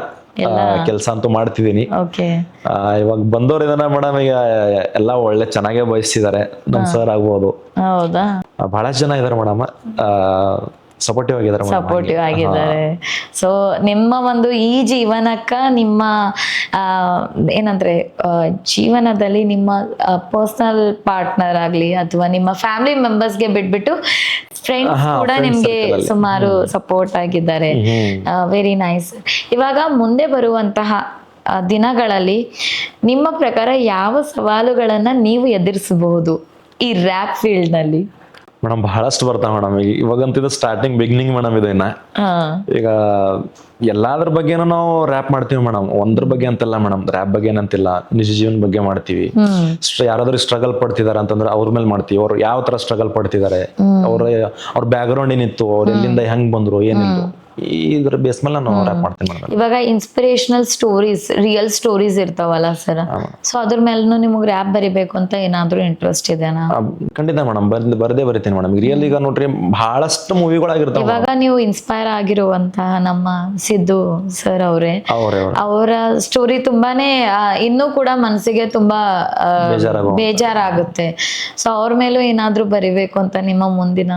ಕೆಲಸ ಅಂತೂ ಮಾಡ್ತಿದ್ದೀನಿ. ಓಕೆ. ಇವಾಗ ಬಂದವ್ರು ಇದನ್ನ ಮೇಡಮ್ ಈಗ ಎಲ್ಲ ಒಳ್ಳೆ ಚೆನ್ನಾಗೇ ಬಯಸ್ತಿದ್ದಾರೆ. ನಮ್ ಸರ್ ಆಗ್ಬೋದು, ಹೌದಾ, ಬಹಳಷ್ಟು ಜನ ಇದಾರೆ ಮೇಡಮ್, ಸಪೋರ್ಟಿವ್ ಆಗಿದ್ದಾರೆ. ಸಪೋರ್ಟಿವ್ ಆಗಿದ್ದಾರೆ. ಸೊ ನಿಮ್ಮ ಒಂದು ಈ ಜೀವನಕ್ಕ ನಿಮ್ಮ ಏನಂದ್ರೆ ಜೀವನದಲ್ಲಿ ನಿಮ್ಮ ಪರ್ಸನಲ್ ಪಾರ್ಟ್ನರ್ ಆಗ್ಲಿ ಅಥವಾ ನಿಮ್ಮ ಫ್ಯಾಮಿಲಿ ಮೆಂಬರ್ಸ್ಗೆ ಬಿಟ್ಬಿಟ್ಟು ಫ್ರೆಂಡ್ಸ್ ಕೂಡ ನಿಮ್ಗೆ ಸುಮಾರು ಸಪೋರ್ಟ್ ಆಗಿದ್ದಾರೆ. Very nice. ಇವಾಗ ಮುಂದೆ ಬರುವಂತಹ ದಿನಗಳಲ್ಲಿ ನಿಮ್ಮ ಪ್ರಕಾರ ಯಾವ ಸವಾಲುಗಳನ್ನ ನೀವು ಎದುರಿಸಬಹುದು ಈ ರ್ಯಾಪ್ ಫೀಲ್ಡ್ ನಲ್ಲಿ? ಮೇಡಮ್ ಬಹಳಷ್ಟು ಬರ್ತಾವ ಮೇಡಮ್. ಇವಾಗಂತಿದ್ದು ಸ್ಟಾರ್ಟಿಂಗ್ ಬಿಗಿನಿಂಗ್ ಮೇಡಮ್ ಇದು. ಇನ್ನ ಈಗ ಎಲ್ಲಾದ್ರ ಬಗ್ಗೆನೂ ನಾವು ರ್ಯಾಪ್ ಮಾಡ್ತೀವಿ ಮೇಡಮ್, ಒಂದ್ರ ಬಗ್ಗೆ ಅಂತೆಲ್ಲ ಮೇಡಮ್. ರ್ಯಾಪ್ ಬಗ್ಗೆ ಏನಂತಿಲ್ಲ, ನಿಜ ಜೀವನ ಬಗ್ಗೆ ಮಾಡ್ತೀವಿ. ಯಾರಾದ್ರೂ ಸ್ಟ್ರಗಲ್ ಪಡ್ತಿದಾರ ಅಂತಂದ್ರೆ ಅವ್ರ ಮೇಲೆ ಮಾಡ್ತೀವಿ. ಅವ್ರು ಯಾವ ತರ ಸ್ಟ್ರಗಲ್ ಪಡ್ತಿದ್ದಾರೆ, ಅವ್ರ ಬ್ಯಾಕ್ ಗ್ರೌಂಡ್ ಏನಿತ್ತು, ಅವ್ರ ಎಲ್ಲಿಂದ ಹೆಂಗ್ ಬಂದ್ರು, ಏನಿಲ್ಲ, ಇದ್ರ ಬೇಸ್ ಮೇಲೆ ನಾನು ರ್ಯಾಪ್ ಮಾಡ್ತೀನಿ ಮೇಡಮ್. ಇವಾಗ ಇನ್ಸ್ಪಿರೇಷನಲ್ ಸ್ಟೋರೀಸ್, ರಿಯಲ್ ಸ್ಟೋರೀಸ್ ಇರ್ತಾವಲ್ಲ ಸರ್, ಸೊ ಅದ್ರ ಮೇಲೂ ನಿಮಗೆ ರ್ಯಾಪ್ ಬರಿಬೇಕು ಅಂತ ಏನಾದ್ರೂ ಇಂಟ್ರೆಸ್ಟ್ ಇದೆನಾ? ಖಂಡಿತ ಮೇಡಮ್, ಬರದೇ ಬರಿತೀನಿ ಮೇಡಮ್. ರಿಯಲ್ ಈಗ ನೋಡ್ರಿ ಬಹಳಷ್ಟು ಮೂವಿಗಳಾಗಿರ್ತಾವ. ಇವಾಗ ನೀವು ಇನ್ಸ್ಪೈರ್ ಆಗಿರುವಂತಹ ನಮ್ಮ ಸಿದ್ದು ಸರ್ ಅವರ ಸ್ಟೋರಿ ತುಂಬಾನೇ ಇನ್ನೂ ಕೂಡ ಮನಸ್ಸಿಗೆ ತುಂಬಾ ಬೇಜಾರಾಗುತ್ತೆ. ಸೊ ಅವ್ರ ಮೇಲೂ ಏನಾದ್ರೂ ಬರಿಬೇಕು ಅಂತ ನಿಮ್ಮ ಮುಂದಿನ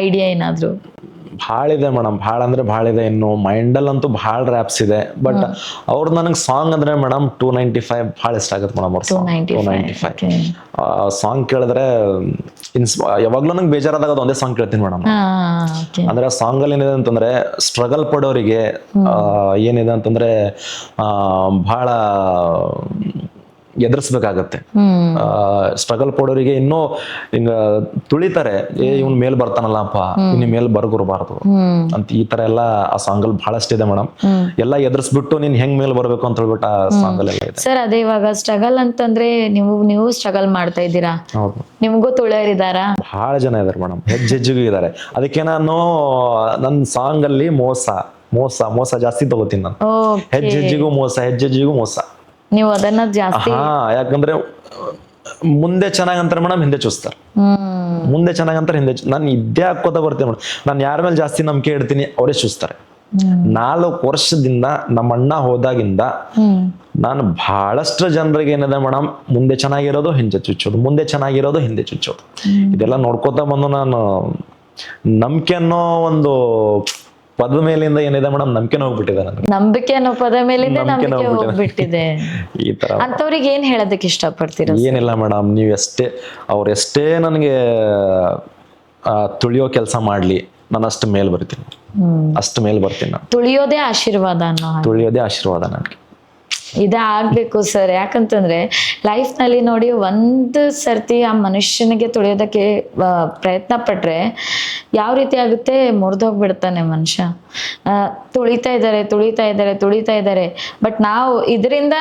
ಐಡಿಯಾ ಏನಾದ್ರು? ಭಾಳ ಇದೆ ಮೇಡಮ್, ಭಾಳ ಅಂದ್ರೆ ಭಾಳ ಇದೆ. ಇನ್ನು ಮೈಂಡಲ್ ಅಂತೂ ಭಾಳ ರ್ಯಾಪ್ಸ್ ಇದೆ. ಬಟ್ ಅವ್ರದ್ದು ನನಗೆ ಸಾಂಗ್ ಅಂದ್ರೆ ಮೇಡಮ್ 295 ಭಾಳ ಇಷ್ಟ ಆಗುತ್ತೆ ಮೇಡಮ್. ಅವ್ರ 295 ಸಾಂಗ್ ಕೇಳಿದ್ರೆ ಯಾವಾಗ್ಲೂ ನಂಗೆ ಬೇಜಾರಾದಾಗ ಅದು ಒಂದೇ ಸಾಂಗ್ ಕೇಳ್ತೀನಿ ಮೇಡಮ್. ಅಂದ್ರೆ ಆ ಸಾಂಗ್ ಅಲ್ಲಿ ಏನಿದೆ ಅಂತಂದ್ರೆ ಸ್ಟ್ರಗಲ್ ಪಡೋರಿಗೆ ಏನಿದೆ ಅಂತಂದ್ರೆ ಬಹಳ ಎದುರಿಸ್ಬೇಕಾಗತ್ತೆ. ಸ್ಟ್ರಗಲ್ ಪಡೋರಿಗೆ ಇನ್ನೂ ಹಿಂಗ ತುಳಿತಾರೆ, ಇವ್ನ ಮೇಲ್ ಬರ್ತಾನಲ್ಲಪ್ಪ, ಇನ್ ಮೇಲ್ ಬರ್ಗುರ್ಬಾರ್ದು ಅಂತ. ಈ ತರ ಎಲ್ಲ ಆ ಸಾಂಗ್ ಅಲ್ಲಿ ಬಹಳಷ್ಟು ಇದೆ ಮೇಡಮ್. ಎಲ್ಲ ಎದುರಿಸ್ಬಿಟ್ಟು ನೀನ್ ಹೆಂಗ್ ಮೇಲ್ ಬರ್ಬೇಕು ಅಂತ ಹೇಳ್ಬಿಟ್ಟು ಆ ಸಾಂಗ್ ಅಲ್ಲಿ ಇದೆ ಸರ್. ಅದೇ ಇವಾಗ ಸ್ಟ್ರಗಲ್ ಅಂತಂದ್ರೆ ನೀವು ಸ್ಟ್ರಗಲ್ ಮಾಡ್ತಾ ಇದ್ದೀರಾ, ನಿಮ್ಗೂ ತುಳಿಯರಿದಾರ? ಬಹಳ ಜನ ಇದಾರೆ ಮೇಡಮ್, ಹೆಜ್ಜೆಜ್ಜಿಗೂ ಇದಾರೆ. ಅದಕ್ಕೆ ನಾನು ನನ್ನ ಸಾಂಗ್ ಅಲ್ಲಿ ಮೋಸ ಜಾಸ್ತಿ ತಗೋತೀನಿ ನಾನು. ಹೆಜ್ಜೆಜ್ಜಿಗೂ ಮೋಸ. ನೀವು ಅದನ್ನ ಜಾಸ್ತಿ ಯಾಕಂದ್ರೆ ಮುಂದೆ ಚೆನ್ನಾಗಂತಾರೆ ಮೇಡಮ್, ಹಿಂದೆ ಚೂಸ್ತಾರೆ. ಮುಂದೆ ಚೆನ್ನಾಗಂತಾರೆ, ಹಿಂದೆ ನಾನು ಇದ್ದೇ ಹಾಕೋತ ಬರ್ತೀನಿ ಮೇಡಮ್. ನಾನು ಯಾರ ಮೇಲೆ ಜಾಸ್ತಿ ನಂಬಿಕೆ ಇಡ್ತೀನಿ ಅವರೇ ಚೂಸ್ತಾರೆ. 4 ವರ್ಷದಿಂದ ನಮ್ಮ ಅಣ್ಣ ಹೋದಾಗಿಂದ ನಾನು ಬಹಳಷ್ಟು ಜನರಿಗೆ ಏನಿದೆ ಮೇಡಮ್, ಮುಂದೆ ಚೆನ್ನಾಗಿರೋದು ಹಿಂದೆ ಚುಚ್ಚೋದು, ಮುಂದೆ ಚೆನ್ನಾಗಿರೋದು ಹಿಂದೆ ಚುಚ್ಚೋದು, ಇದೆಲ್ಲ ನೋಡ್ಕೋತಾ ಬಂದು ನಾನು ನಂಬಿಕೆ ಅನ್ನೋ ಒಂದು ಪದದ ಮೇಲಿಂದ ಏನಿದೆ ಮೇಡಮ್, ನಂಬಿಕೆ ಹೋಗ್ಬಿಟ್ಟಿದೆ. ನಂಬಿಕೆ ಅನ್ನೋ ಪದ ಮೇಲಿಂದ ನಂಬಿಕೆ ಹೋಗ್ಬಿಟ್ಟಿದೆ. ಈ ತರ ಅಂತವ್ರಿಗೆ ಏನ್ ಹೇಳೋದಕ್ಕೆ ಇಷ್ಟಪಡ್ತೀರಾ? ಏನಿಲ್ಲ ಮೇಡಮ್, ನೀವು ಅವ್ರೆಷ್ಟೇ ನನಗೆ ತುಳಿಯೋ ಕೆಲಸ ಮಾಡ್ಲಿ, ನಾನು ಅಷ್ಟು ಮೇಲ್ ಬರ್ತೀನಿ, ಅಷ್ಟು ಮೇಲ್ ಬರ್ತೀನಿ ನಾನು. ತುಳಿಯೋದೇ ಆಶೀರ್ವಾದ ನನಗೆ. ಇದೇ ಆಗ್ಬೇಕು ಸರ್. ಯಾಕಂತಂದ್ರೆ ಲೈಫ್ ನಲ್ಲಿ ನೋಡಿ, ಒಂದು ಸರ್ತಿ ಆ ಮನುಷ್ಯನಿಗೆ ತುಳಿಯೋದಕ್ಕೆ ಪ್ರಯತ್ನ ಪಟ್ರೆ ಯಾವ ರೀತಿ ಆಗುತ್ತೆ, ಮುರಿದೋಗ್ಬಿಡ್ತಾನೆ ಮನುಷ್ಯ. ತುಳಿತಾ ಇದ್ದಾರೆ. ಬಟ್ ನಾವು ಇದರಿಂದ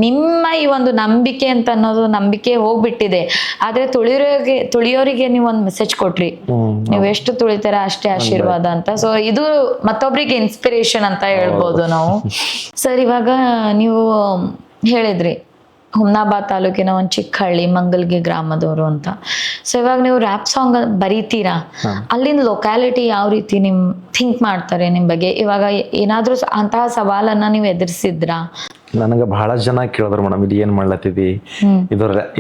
ನಿಮ್ಮ ಈ ಒಂದು ನಂಬಿಕೆ ಅಂತ ಅನ್ನೋದು ನಂಬಿಕೆ ಹೋಗ್ಬಿಟ್ಟಿದೆ. ಆದ್ರೆ ತುಳಿಯೋರಿಗೆ ನೀವು ಒಂದು ಮೆಸೇಜ್ ಕೊಟ್ರಿ, ನೀವು ಎಷ್ಟು ತುಳಿತಾರ ಅಷ್ಟೇ ಆಶೀರ್ವಾದ ಅಂತ. ಸೊ ಇದು ಮತ್ತೊಬ್ರಿಗೆ ಇನ್ಸ್ಪಿರೇಷನ್ ಅಂತ ಹೇಳ್ಬೋದು ನಾವು. ಸರ್, ಇವಾಗ ನೀವು ಹೇಳಿದ್ರಿ ಹುಮ್ನಾಬಾದ್ ತಾಲೂಕಿನ ಒಂದು ಚಿಕ್ಕ ಹಳ್ಳಿ ಮಂಗಲ್ಗಿ ಗ್ರಾಮದವರು ಅಂತ. ಸೊ ಇವಾಗ ನೀವು ರ್ಯಾಪ್ ಸಾಂಗ್ ಬರೀತೀರಾ, ಅಲ್ಲಿನ ಲೊಕ್ಯಾಲಿಟಿ ಯಾವ ರೀತಿ ನಿಮ್ ಥಿಂಕ್ ಮಾಡ್ತಾರೆ ನಿಮ್ ಬಗ್ಗೆ? ಇವಾಗ ಏನಾದ್ರೂ ಅಂತಹ ಸವಾಲನ್ನ ನೀವು ಎದುರಿಸಿದ್ರಾ? ನನಗೆ ಬಹಳ ಜನ ಕೇಳಿದ್ರು ಮೇಡಮ್, ಇದು ಏನ್ ಮಾಡ್ಲತ್ತಿದ್ವಿ,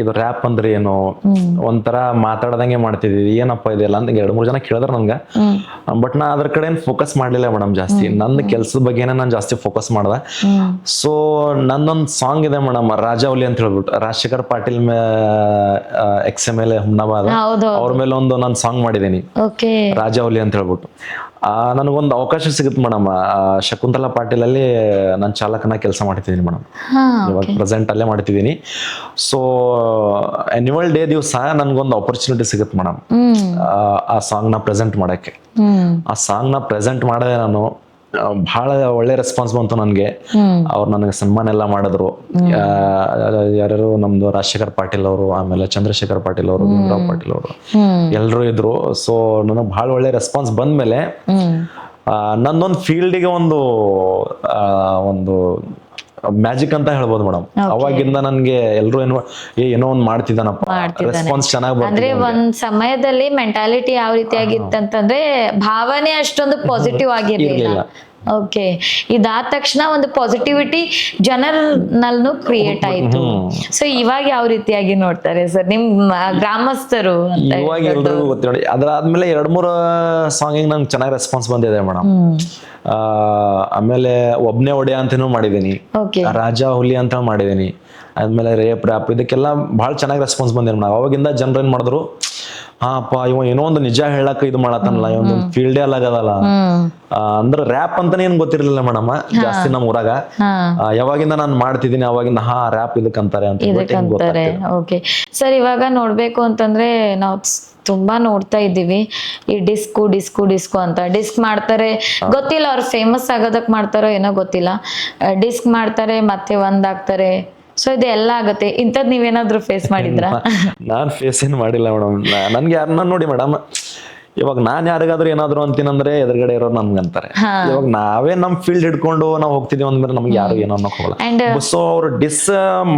ಇದು ರ್ಯಾಪ್ ಅಂದ್ರೆ ಏನು, ಒಂಥರ ಮಾತಾಡದಂಗೆ ಮಾಡ್ತಿದ್ವಿ, ಏನಪ್ಪ ಇದೆಲ್ಲ ಅಂತ 2-3 ಜನ ಕೇಳಿದ್ರು ನನ್ಗೆ. ಬಟ್ ನಾ ಅದ್ರ ಕಡೆ ಫೋಕಸ್ ಮಾಡ್ಲಿಲ್ಲ ಮೇಡಮ್ ಜಾಸ್ತಿ. ನನ್ನ ಕೆಲ್ಸದ ಬಗ್ಗೆನೇ ನಾನು ಜಾಸ್ತಿ ಫೋಕಸ್ ಮಾಡ್ದೆ. ಸೊ ನಂದೊಂದು ಸಾಂಗ್ ಇದೆ ಮೇಡಮ್, ರಾಜಾವಲಿ ಅಂತ ಹೇಳ್ಬಿಟ್ಟು, ರಾಜಶೇಖರ್ ಪಾಟೀಲ್ XMLA ಹುಮ್ನಾಬಾದ್ ಅವ್ರ ಮೇಲೆ ಒಂದು ನಾನು ಸಾಂಗ್ ಮಾಡಿದ್ದೀನಿ, ರಾಜಾವಲಿ ಅಂತ ಹೇಳ್ಬಿಟ್ಟು. ನನಗೊಂದು ಅವಕಾಶ ಸಿಗುತ್ತೆ ಮೇಡಮ್. ಶಕುಂತಲಾ ಪಾಟೀಲ್ ಅಲ್ಲಿ ನಾನು ಚಾಲಕನ ಕೆಲಸ ಮಾಡ್ತಿದ್ದೀನಿ ಮೇಡಮ್, ಇವಾಗ ಪ್ರೆಸೆಂಟ್ ಅಲ್ಲೇ ಮಾಡ್ತಿದ್ದೀನಿ. ಸೊ ಆನ್ಯುವಲ್ ಡೇ ದಿವಸ ನನ್ಗೊಂದು ಆಪರ್ಚುನಿಟಿ ಸಿಗುತ್ತೆ ಮೇಡಮ್, ಆ ಸಾಂಗ್ ನ ಪ್ರೆಸೆಂಟ್ ಮಾಡಕ್ಕೆ. ಆ ಸಾಂಗ್ ನ ಪ್ರೆಸೆಂಟ್ ಮಾಡಿದೆ ನಾನು. ಬಹಳ ಒಳ್ಳೆ ರೆಸ್ಪಾನ್ಸ್ ಬಂತು ನನಗೆ. ಅವ್ರು ನನಗೆ ಸನ್ಮಾನ ಎಲ್ಲ ಮಾಡಿದ್ರು. ಯಾರು ನಮ್ದು ರಾಜಶೇಖರ್ ಪಾಟೀಲ್ ಅವರು, ಆಮೇಲೆ ಚಂದ್ರಶೇಖರ್ ಪಾಟೀಲ್ ಅವರು, ಭೀಮರಾವ್ ಪಾಟೀಲ್ ಅವರು, ಎಲ್ರು ಇದ್ರು. ಸೊ ನನಗೆ ಬಹಳ ಒಳ್ಳೆ ರೆಸ್ಪಾನ್ಸ್ ಬಂದ್ಮೇಲೆ ನನ್ನೊಂದು ಫೀಲ್ಡಿಗೆ ಒಂದು ಮ್ಯಾಜಿಕ್ ಅಂತ ಹೇಳ್ಬೋದು ಮೇಡಮ್. ಅವಾಗಿಂದ ನನ್ಗೆ ಎಲ್ರು ಏನೋ ಒಂದ್ ಮಾಡ್ತಿದ್ದಾನಪ್ಪ, ರೆಸ್ಪಾನ್ಸ್ ಚೆನ್ನಾಗಿ ಅಂದ್ರೆ ಒಂದ್ ಸಮಯದಲ್ಲಿ ಮೆಂಟಾಲಿಟಿ ಯಾವ ರೀತಿ ಆಗಿತ್ತಂತಂದ್ರೆ ಭಾವನೆ ಅಷ್ಟೊಂದು ಪಾಸಿಟಿವ್ ಆಗಿರ್ಲಿಲ್ಲ. ಓಕೆ, ಇದಾದ ತಕ್ಷಣ ಒಂದು ಪಾಸಿಟಿವಿಟಿ ಜನರಲ್ಲೂ ಕ್ರಿಯೇಟ್ ಆಯ್ತು. ಸೊ ಇವಾಗ ಯಾವ ರೀತಿಯಾಗಿ ನೋಡ್ತಾರೆ ಸರ್ ನಿಮ್ ಗ್ರಾಮಸ್ಥರು ಅಂತ? ಇವಾಗ ಎಲ್ರಿಗೂ ಗೊತ್ತು ನೋಡಿ. ಅದಾದ್ಮೇಲೆ 2-3 ಸಾಂಗಿಗೆ ನಂಗೆ ಚೆನ್ನಾಗಿ ರೆಸ್ಪಾನ್ಸ್ ಬಂದಿದೆ ಮೇಡಮ್. ಆಮೇಲೆ ಒಬ್ನೇ ಒಡೆಯ ಅಂತಾನೂ ಮಾಡಿದೀನಿ, ಓಕೆ, ರಾಜ ಹುಲಿ ಅಂತ ಮಾಡಿದೀನಿ, ಆದ್ಮೇಲೆ ರೇಪ್ ರ್ಯಾಪ್ ಇದಕ್ಕೆಲ್ಲ ಬಹಳ ಚೆನ್ನಾಗಿ ರೆಸ್ಪಾನ್ಸ್ ಬಂದಿದೆ ಮೇಡಮ್. ಅವಾಗಿಂದ ಜನರು ಏನ್ ಮಾಡಿದ್ರು, ಹಾಪ ಇವ ಏನೋ ಒಂದು ನಿಜ ಹೇಳಕ್ ಇದು ಮಾಡತ್ತನಲ್ಲ, ಇವೊಂದು ಫೀಲ್ಡೇ ಅಲ್ಲಾಗದಲ್ಲ ಅಂದ್ರೆ ರ್ಯಾಪ್ ಅಂತಾನೆ ಏನ್ ಗೊತ್ತಿರ್ಲಿಲ್ಲ ಮೇಡಮ್ ಜಾಸ್ತಿ ನಮ್ಮ ಊರಾಗ. ಯಾವಾಗಿಂದ ನಾನು ಮಾಡ್ತಿದ್ದೀನಿ ಅವಾಗಿಂದ ರ್ಯಾಪ್ ಇದಕ್ಕಂತಾರೆ ಅಂತ. ಓಕೆ ಸರ್, ಇವಾಗ ನೋಡ್ಬೇಕು ಅಂತಂದ್ರೆ ನಾವು ತುಂಬಾ ನೋಡ್ತಾ ಇದ್ದೀವಿ ಈ ಡಿಸ್ಕು ಡಿಸ್ಕು ಡಿಸ್ಕು ಅಂತ. ಡಿಸ್ಕ್ ಮಾಡ್ತಾರೆ, ಗೊತ್ತಿಲ್ಲ ಅವ್ರು ಫೇಮಸ್ ಆಗೋದಕ್ ಮಾಡ್ತಾರೋ ಏನೋ ಗೊತ್ತಿಲ್ಲ. ಡಿಸ್ಕ್ ಮಾಡ್ತಾರೆ ಮತ್ತೆ ಒಂದಾಗ್ತಾರೆ. ಸೊ ಇದೆಲ್ಲ ಆಗತ್ತೆ. ಇಂಥದ್ ನೀವೇನಾದ್ರೂ ಫೇಸ್ ಮಾಡಿದ್ರ? ನಾನ್ ಫೇಸ್ ಏನ್ ಮಾಡಿಲ್ಲ ಮೇಡಮ್. ನನ್ಗೆ ಯಾರನ್ನ ನೋಡಿ ಮೇಡಮ್, ಇವಾಗ ನಾನ್ ಯಾರಿಗಾದ್ರೂ ಏನಾದ್ರು ಅಂತೀನಂದ್ರೆ ಎದುರುಗಡೆ ಇರೋರು ನಮ್ಗಂತಾರೆ. ಇವಾಗ ನಾವೇ ನಮ್ ಫೀಲ್ಡ್ ಹಿಡ್ಕೊಂಡು ನಾವು ಹೋಗ್ತಿದೀವಿ ಅಂದ್ರೆ ನಮ್ಗೆ ಯಾರು ಏನೋ ಅನ್ನೋಕ್ ಹೋಗಲ್ಲ. ಸೊ ಅವ್ರು ಡಿಸ್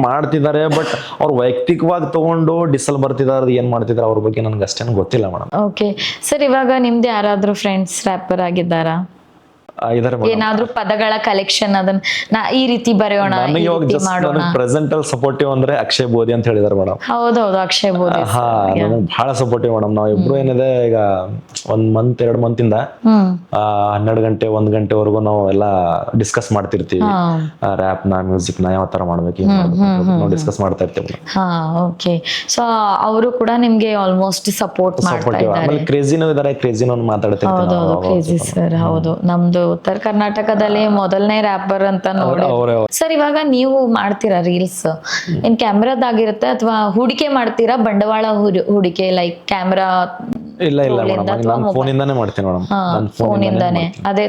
ಮಾಡ್ತಿದ್ದಾರೆ, ಬಟ್ ಅವ್ರು ವೈಯಕ್ತಿಕವಾಗಿ ತಗೊಂಡು ಡಿಸ್ ಅಲ್ಲಿ ಬರ್ತಿದಾರೆ, ಏನ್ ಮಾಡ್ತಿದಾರೆ ಅವ್ರ ಬಗ್ಗೆ ನನ್ಗೆ ಅಷ್ಟೇನು ಗೊತ್ತಿಲ್ಲ ಮೇಡಮ್. ಓಕೆ ಸರ್, ಇವಾಗ ನಿಮ್ದು ಯಾರಾದ್ರೂ ಫ್ರೆಂಡ್ಸ್ ರ್ಯಾಪರ್ ಆಗಿದ್ದಾರಾ? ಏನಾದ್ರೂ ಪದಗಳ ಕಲೆಕ್ಷನ್ ಅದನ್ನ ಈ ರೀತಿ ಬರೆಯೋಣ, ಪ್ರೆಸೆಂಟ್ ಅಲ್ಲಿ ಸಪೋರ್ಟಿವ್ ಅಂದ್ರೆ ಅಕ್ಷಯ್ ಬೋಧಿ ಅಂತ ಹೇಳಿದಾರೆ ಮೇಡಮ್. ಹೌದೌದು, ಅಕ್ಷಯ್ ಬೋಧಿ ಬಹಳ ಸಪೋರ್ಟಿವ್ ಮೇಡಮ್. ನಾವ್ ಇಬ್ರು ಏನಿದೆ ಈಗ 1 ಮಂತ್ 2 ಮಂತ್ ಇಂದ 12 ಗಂಟೆ 1 ಗಂಟೆವರೆಗೂ ನಾವು ಎಲ್ಲ ಡಿಸ್ಕಸ್ ಮಾಡ್ತಿರ್ತೀವಿ. ರ್ಯಾಪ್ ನ ಮ್ಯೂಸಿಕ್ ನ ಯಾವ ತರ ಮಾಡ್ಬೇಕು ನಾವು ಡಿಸ್ಕಸ್ ಮಾಡ್ತಾ ಇರ್ತೀವಿ. ಓಕೆ, ಸೊ ಅವರು ಕೂಡ ನಿಮ್ಗೆ ಆಲ್ಮೋಸ್ಟ್ ಸಪೋರ್ಟ್ ಮಾಡ್ತಾ ಇದ್ದಾರೆ. ಕ್ರೇಜಿನೂ ಇದಾರೆ, ಕ್ರೇಜಿನೂ ಮಾತಾಡ್ತಿರ್ತೀವಿ ಸರ್. ಹೌದು, ನಮ್ದು ಉತ್ತರ ಕರ್ನಾಟಕದಲ್ಲಿ ಮೊದಲನೇ ರ್ಯಾಪರ್ ಅಂತ ನೋಡಿ. ಸರ್, ಇವಾಗ ನೀವು ಮಾಡ್ತೀರಾ ರೀಲ್ಸ್, ಏನ್ ಕ್ಯಾಮ್ರಾದಾಗಿರುತ್ತೆ ಅಥವಾ ಹೂಡಿಕೆ ಮಾಡ್ತೀರಾ? ಬಂಡವಾಳ ಹೂಡಿಕೆ ಲೈಕ್ ಕ್ಯಾಮ್ರಾ? ಇಲ್ಲ ನಾನು ಫೋನಿಂದಾನೇ ಮಾಡ್ತೀನಿ ಮೇಡಮ್. ಫೋನಿಂದಾನೆ. ಅದೇ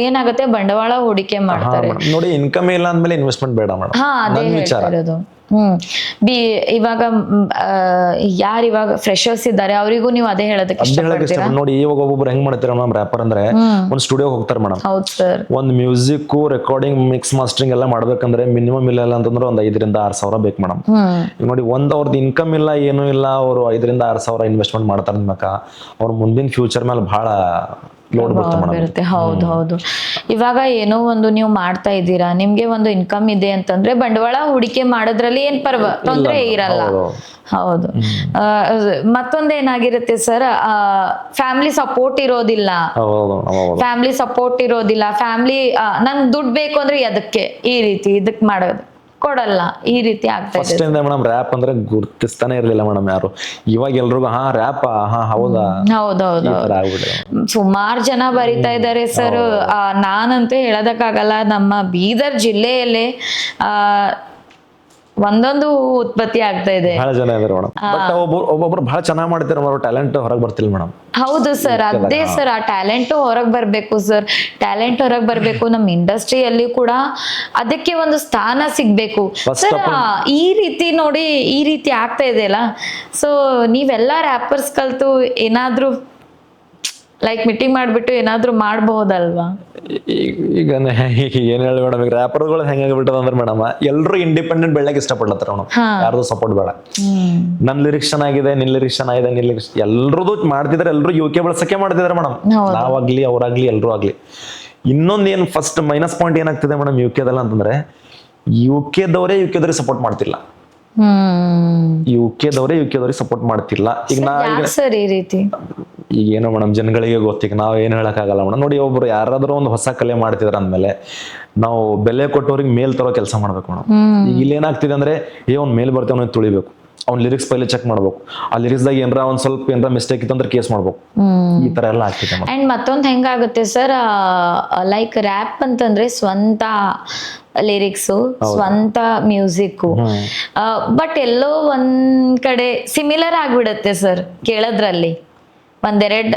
ಏನಾಗುತ್ತೆ, ಬಂಡವಾಳ ಹೂಡಿಕೆ ಮಾಡ್ತಾರೆ ನೋಡಿ. ಇನ್ಕಮ್ ಇಲ್ಲ ಅಂದ್ಮೇಲೆ ಇನ್ವೆಸ್ಟ್ಮೆಂಟ್ ಬೇಡ ಮೇಡಮ್. ಅದೇ ಹೇಳ್ತಾ ಇರೋದು. ಇವಾಗ ಯಾರಿವಾಗ ಫ್ರೆಶರ್ಸ್ ಇದ್ದಾರೆ ಅವರಿಗೂ ನೀವು ಅದೇ ಹೇಳೋದಕ್ಕೆ ಇಷ್ಟಪಡ್ತೀರಾ? ನೋಡಿ, ಇವಾಗ ಒಬ್ಬೊಬ್ರು ಹೆಂಗ್ ಮಾಡ್ತಾರೆ ಮೇಡಮ್, ರ್ಯಾಪರ್ ಅಂದ್ರೆ ಒಂದ್ ಸ್ಟುಡಿಯೋ ಹೋಗ್ತಾರೆ ಮೇಡಮ್. ಹೌದು ಸರ್. ಒಂದ್ ಮ್ಯೂಸಿಕ್ ರೆಕಾರ್ಡಿಂಗ್ ಮಿಕ್ಸ್ ಮಾಸ್ಟರಿಂಗ್ ಎಲ್ಲ ಮಾಡ್ಬೇಕಂದ್ರೆ ಮಿನಿಮಮ್ ಇಲ್ಲ ಅಂತಂದ್ರೆ ಒಂದ್ 5,000-6,000 ಬೇಕು ಮೇಡಮ್. ನೋಡಿ, ಅವ್ರದ್ದು ಇನ್ಕಮ್ ಇಲ್ಲ, ಏನು ಇಲ್ಲ, ಅವರು 5,000-6,000 ಇನ್ವೆಸ್ಟ್ಮೆಂಟ್ ಮಾಡ್ತಾರೆ ಅನ್ಬೇಕ, ಅವ್ರ ಮುಂದಿನ ಫ್ಯೂಚರ್ ಮೇಲೆ ಬಹಳ ಲೋಡ್ ಬರುತ್ತೆ. ಹೌದು. ಇವಾಗ ಏನೋ ಒಂದು ನೀವು ಮಾಡ್ತಾ ಇದ್ದೀರಾ, ನಿಮ್ಗೆ ಒಂದು ಇನ್ಕಮ್ ಇದೆ ಅಂತಂದ್ರೆ ಬಂಡವಾಳ ಹೂಡಿಕೆ ಮಾಡೋದ್ರಲ್ಲಿ ಏನ್ ತೊಂದ್ರೆ ಇರಲ್ಲ. ಹೌದು. ಮತ್ತೊಂದೇನಾಗಿರುತ್ತೆ ಸರ್, ಫ್ಯಾಮಿಲಿ ಸಪೋರ್ಟ್ ಇರೋದಿಲ್ಲ. ಫ್ಯಾಮಿಲಿ ನನ್ ದುಡ್ಡು ಬೇಕು ಅಂದ್ರೆ ಅದಕ್ಕೆ ಈ ರೀತಿ ಇದಕ್ ಮಾಡೋದು ಕೊಡಲ್ಲ, ಈ ರೀತಿ ಆಗ್ತಾ ಇದೆ. ಫಸ್ಟ್ ಇಂದ ಮೇಡಮ್ ರ್ಯಾಪ್ ಅಂದ್ರೆ ಗುರ್ತಿಸ್ತಾನೆ ಇರ್ಲಿಲ್ಲ ಮೇಡಮ್ ಯಾರು. ಇವಾಗ ಎಲ್ರಿಗೂ ರ್ಯಾಪ್ ಹೌದಾ. ಹೌದೌದು, ಸುಮಾರು ಜನ ಬರಿತಾ ಇದ್ದಾರೆ ಸರ್. ನಾನಂತೂ ಹೇಳೋದಕ್ಕಾಗಲ್ಲ, ನಮ್ಮ ಬೀದರ್ ಜಿಲ್ಲೆಯಲ್ಲೇ ಒಂದೊಂದು ಉತ್ಪತ್ತಿ ಆಗ್ತಾ ಇದೆ. ಬಹಳ ಜನ ಇದಾರೆ ಮೇಡಮ್. ಬಟ್ ಒಬ್ಬೊಬ್ರು ಬಹಳ ಚೆನ್ನಾಗಿ ಮಾಡ್ತಾರೆ, ಅವ್ರ ಟ್ಯಾಲೆಂಟ್ ಹೊರಗೆ ಬರ್ತಿಲ್ಲ ಮೇಡಮ್. ಹೌದು ಸರ್, ಅದೇ ಸರ್, ಆ ಟ್ಯಾಲೆಂಟ್ ಹೊರಗೆ ಬರ್ಬೇಕು ಸರ್. ಟ್ಯಾಲೆಂಟ್ ಹೊರಗೆ ಬರ್ಬೇಕು. ನಮ್ಮ ಇಂಡಸ್ಟ್ರಿಯಲ್ಲಿ ಕೂಡ ಅದಕ್ಕೆ ಒಂದು ಸ್ಥಾನ ಸಿಗ್ಬೇಕು ಸರ್. ಈ ರೀತಿ ನೋಡಿ, ಈ ರೀತಿ ಆಗ್ತಾ ಇದೆಯಲ್ಲ. ಸೊ ನೀವೆಲ್ಲ ರ್ಯಾಪರ್ಸ್ ಕಲ್ತು ಏನಾದ್ರೂ ಲೈಕ್ ಮೀಟಿಂಗ್ ಮಾಡ್ಬಿಟ್ಟು ಏನಾದ್ರು ಮಾಡಬಹುದಲ್ವಾ? ಈಗ ಏನ್ ಹೇಳಿ ಮೇಡಮ್, ಈಗ ರ್ಯಾಪರ್ಗಳು ಹೆಂಗಾಗ್ಬಿಟ್ಟದ ಅಂದ್ರೆ ಮೇಡಮ್, ಎಲ್ರು ಇಂಡಿಪೆಂಡೆಂಟ್ ಬೆಳಕ್ ಇಷ್ಟಪಡ್ಲತ್ತಾರ ಮೇಡಮ್. ಯಾರ್ದು ಸಪೋರ್ಟ್ ಬೇಡ. ನನ್ ಲಿರಿಕ್ಸ್ ಚೆನ್ನಾಗಿದೆ, ನಿನ್ ಲಿರಿಕ್ಸ್ ಚೆನ್ನಾಗಿದೆ, ನಿನ್ ಲಿರಿಕ್ಸ್ ಎಲ್ರದು ಮಾಡ್ತಿದಾರೆ. ಎಲ್ರು UK ಬಳಸಕ್ಕೆ ಮಾಡ್ತಿದಾರೆ ಮೇಡಮ್. ನಾವಾಗ್ಲಿ ಅವ್ರಾಗ್ಲಿ ಎಲ್ರು ಆಗ್ಲಿ. ಇನ್ನೊಂದ್ ಏನ್ ಫಸ್ಟ್ ಮೈನಸ್ ಪಾಯಿಂಟ್ ಏನಾಗ್ತಿದೆ ಮೇಡಮ್ UK-ದಲ್ಲ ಅಂತಂದ್ರೆ, UK-ದವ್ರಿಗೆ ಸಪೋರ್ಟ್ ಮಾಡ್ತಿಲ್ಲ. UK-ದವ್ರಿಗೆ ಸಪೋರ್ಟ್ ಮಾಡ್ತಿಲ್ಲ. ಈಗ ಈ ರೀತಿ ಈಗ ಏನೋ ಮೇಡಮ್ ಜನಗಳಿಗೆ ಗೊತ್ತೀಗ ನಾವ್ ಏನ್ ಹೇಳಕ್ ಆಗಲ್ಲ ಮೇಡಮ್. ನೋಡಿ, ಒಬ್ರು ಯಾರಾದ್ರೂ ಒಂದು ಹೊಸ ಕಲೆ ಮಾಡ್ತಿದ್ರ ಅಂದ್ಮೇಲೆ ನಾವು ಬೆಲೆ ಕೊಟ್ಟವ್ರಿಗೆ ಮೇಲ್ ತರೋ ಕೆಲಸ ಮಾಡ್ಬೇಕು ಮೇಡಮ್. ಈಗ ಇಲ್ಲಿ ಏನಾಗ್ತಿದೆ ಅಂದ್ರೆ, ಅವ್ನ್ ಮೇಲ್ ಬರ್ತೇವೆ ಅವ್ನಿಗೆ ತುಳಿಬೇಕು, ಅವ್ನ ಲಿರಿಕ್ಸ್ ಪೈಲೆ ಚೆಕ್ ಮಾಡ್ಬೇಕು, ಆ ಲಿರಿಕ್ಸ್ ದಾಗ ಏನಾರ ಒಂದ್ ಸ್ವಲ್ಪ ಏನಾರ ಮಿಸ್ಟೇಕ್ ಇತ್ತು ಅಂದ್ರೆ ಕೇಸ್ ಮಾಡ್ಬೇಕು. ಈ ತರ ಎಲ್ಲ ಆಗ್ತಿದೆ. ಅಂಡ್ ಮತ್ತೊಂದ್ ಹೆಂಗಾಗುತ್ತೆ ಸರ್, ಲೈಕ್ ರ್ಯಾಪ್ ಅಂತಂದ್ರೆ ಸ್ವಂತ ಲಿರಿಕ್ಸು, ಸ್ವಂತ ಮ್ಯೂಸಿಕ್, ಬಟ್ ಎಲ್ಲೋ ಒಂದ್ ಕಡೆ ಸಿಮಿಲರ್ ಆಗ್ಬಿಡತ್ತೆ ಸರ್ ಕೇಳೋದ್ರಲ್ಲಿ. ಒಂದೆರಡ್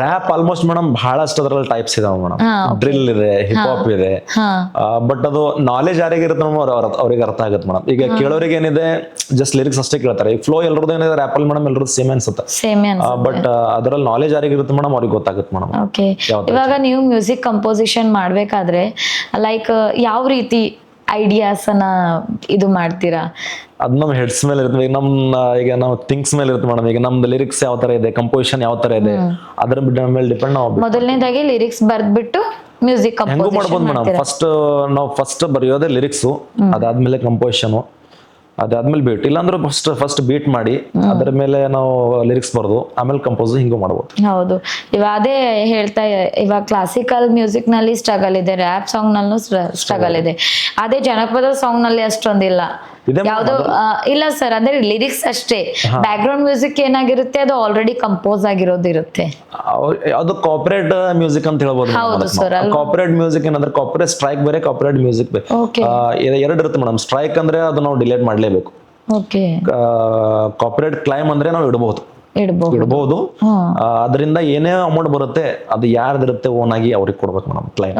ರ್ಯಾಪ್ ಆಲ್ಮೋಸ್ಟ್ ಮೇಡಮ್ ಬಹಳಷ್ಟು ಅದ್ರಲ್ಲಿ ಟೈಪ್ಸ್ ಇದಾವೆ ಮೇಡಮ್. ಡ್ರಿಲ್ ಇದೆ, ಹಿಪ್ ಹಾಪ್ ಇದೆ, ಬಟ್ ಅದು ನಾಲೆಜ್ ಯಾರಿಗೆ ಇರುತ್ತೆ ಅವ್ರಿಗೆ ಅರ್ಥ ಆಗುತ್ತೆ ಮೇಡಮ್. ಈಗ ಕೇಳೋರಿಗೆ ಏನಿದೆ ಜಸ್ಟ್ ಲಿರಿಕ್ಸ್ ಅಷ್ಟೇ ಕೇಳ್ತಾರೆ. ಈಗ ಫ್ಲೋ ಎಲ್ರದ್ದು ಏನಿದೆ ರ್ಯಾಪ್ ಅಲ್ಲಿ ಮೇಡಮ್ ಎಲ್ರದ್ದು ಸೇಮ್ ಅನ್ಸುತ್ತೆ, ಬಟ್ ಅದ್ರಲ್ಲಿ ನಾಲೆಜ್ ಯಾರಿಗೆ ಇರುತ್ತೆ ಮೇಡಮ್ ಅವ್ರಿಗೆ ಗೊತ್ತಾಗುತ್ತೆ ಮೇಡಮ್. ಓಕೆ, ಇವಾಗ ನೀವು ಮ್ಯೂಸಿಕ್ ಕಂಪೋಸಿಷನ್ ಮಾಡ್ಬೇಕಾದ್ರೆ ಲೈಕ್ ಯಾವ ರೀತಿ ಐಡಿಯಾಸ್ ಅನ್ನ ಇದು ಮಾಡ್ತೀರಾ? ಅದ್ ನಮ್ ಹೆಡ್ಸ್ ಮೇಲೆ ಇರ್ತದೆ. ಈಗ ನಾವು ಥಿಂಕ್ಸ್ ಮೇಲೆ ಇರುತ್ತೆ ಮೇಡಮ್. ಈಗ ನಮ್ದು ಲಿರಿಕ್ಸ್ ಯಾವ ತರ ಇದೆ, ಕಂಪೋಸಿಷನ್ ಯಾವ ತರ ಇದೆ, ಅದ್ರ ಮೇಲೆ ಡಿಪೆಂಡ್ ನಾವು ಮೊದಲನೇದಾಗಿ ಲಿರಿಕ್ಸ್ ಬರ್ದ್ಬಿಟ್ಟು ಮ್ಯೂಸಿಕ್ ಹೆಂಗೂ ಮಾಡ್ಬೋದು ಮೇಡಮ್. ಫಸ್ಟ್ ಬರೆಯೋದೇ ಲಿರಿಕ್ಸು, ಅದಾದ್ಮೇಲೆ ಕಂಪೋಸಿಷನು, ಅದಾದ್ಮೇಲೆ ಬೀಟ್, ಇಲ್ಲಾಂದ್ರೆ ಫಸ್ಟ್ ಬೀಟ್ ಮಾಡಿ ಅದ್ರ ಮೇಲೆ ನಾವು ಲಿರಿಕ್ಸ್ ಬರೋದು, ಆಮೇಲೆ ಕಂಪೋಸ್ ಹಿಂಗೂ ಮಾಡ್ಬೋದು. ಹೌದು, ಇವಾಗ ಅದೇ ಹೇಳ್ತಾ ಇವಾಗ ಕ್ಲಾಸಿಕಲ್ ಮ್ಯೂಸಿಕ್ ನಲ್ಲಿ ಸ್ಟ್ರಗಲ್ ಇದೆ, ರ್ಯಾಪ್ ಸಾಂಗ್ ನಲ್ಲೂ ಸ್ಟ್ರಗಲ್ ಇದೆ. ಅದೇ ಜನಪದ ಸಾಂಗ್ ನಲ್ಲಿ ಅಷ್ಟೊಂದಿಲ್ಲ. ಯಾವ್ದು ಇಲ್ಲ ಸರ್, ಅಂದ್ರೆ ಲಿರಿಕ್ಸ್ ಅಷ್ಟೇ, ಬ್ಯಾಕ್ ಗ್ರೌಂಡ್ ಮ್ಯೂಸಿಕ್ ಏನಾಗಿರುತ್ತೆ ಅದು ಆಲ್ರೆಡಿ ಕಂಪೋಸ್ ಆಗಿರೋದಿರುತ್ತೆ. ಅದು ಕಾಪರೇಟ್ ಮ್ಯೂಸಿಕ್ ಅಂತ ಹೇಳ್ಬೋದು. ಕಾಪರೇಟ್ ಮ್ಯೂಸಿಕ್ ಏನಂದ್ರೆ ಕಾಪರೇಟ್ ಸ್ಟ್ರೈಕ್ ಬೇರೆ, ಕಾಪರೇಟ್ ಮ್ಯೂಸಿಕ್ ಬೇರೆ, ಎರಡು ಇರುತ್ತೆ ಮೇಡಮ್. ಸ್ಟ್ರೈಕ್ ಅಂದ್ರೆ ಅದು ನಾವು ಡಿಲೇಟ್ ಮಾಡ್ಲೇಬೇಕು. ಕಾಪರೇಟ್ ಕ್ಲೈಮ್ ಅಂದ್ರೆ ನಾವು ಇಡಬಹುದು. ಅದರಿಂದ ಏನೇ ಅಮೌಂಟ್ ಬರುತ್ತೆ ಅದು ಯಾರ್ದಿರುತ್ತೆ ಓನ್ ಆಗಿ ಅವ್ರಿಗೆ ಕೊಡ್ಬೇಕು ಮೇಡಮ್, ಕ್ಲೈಮ್.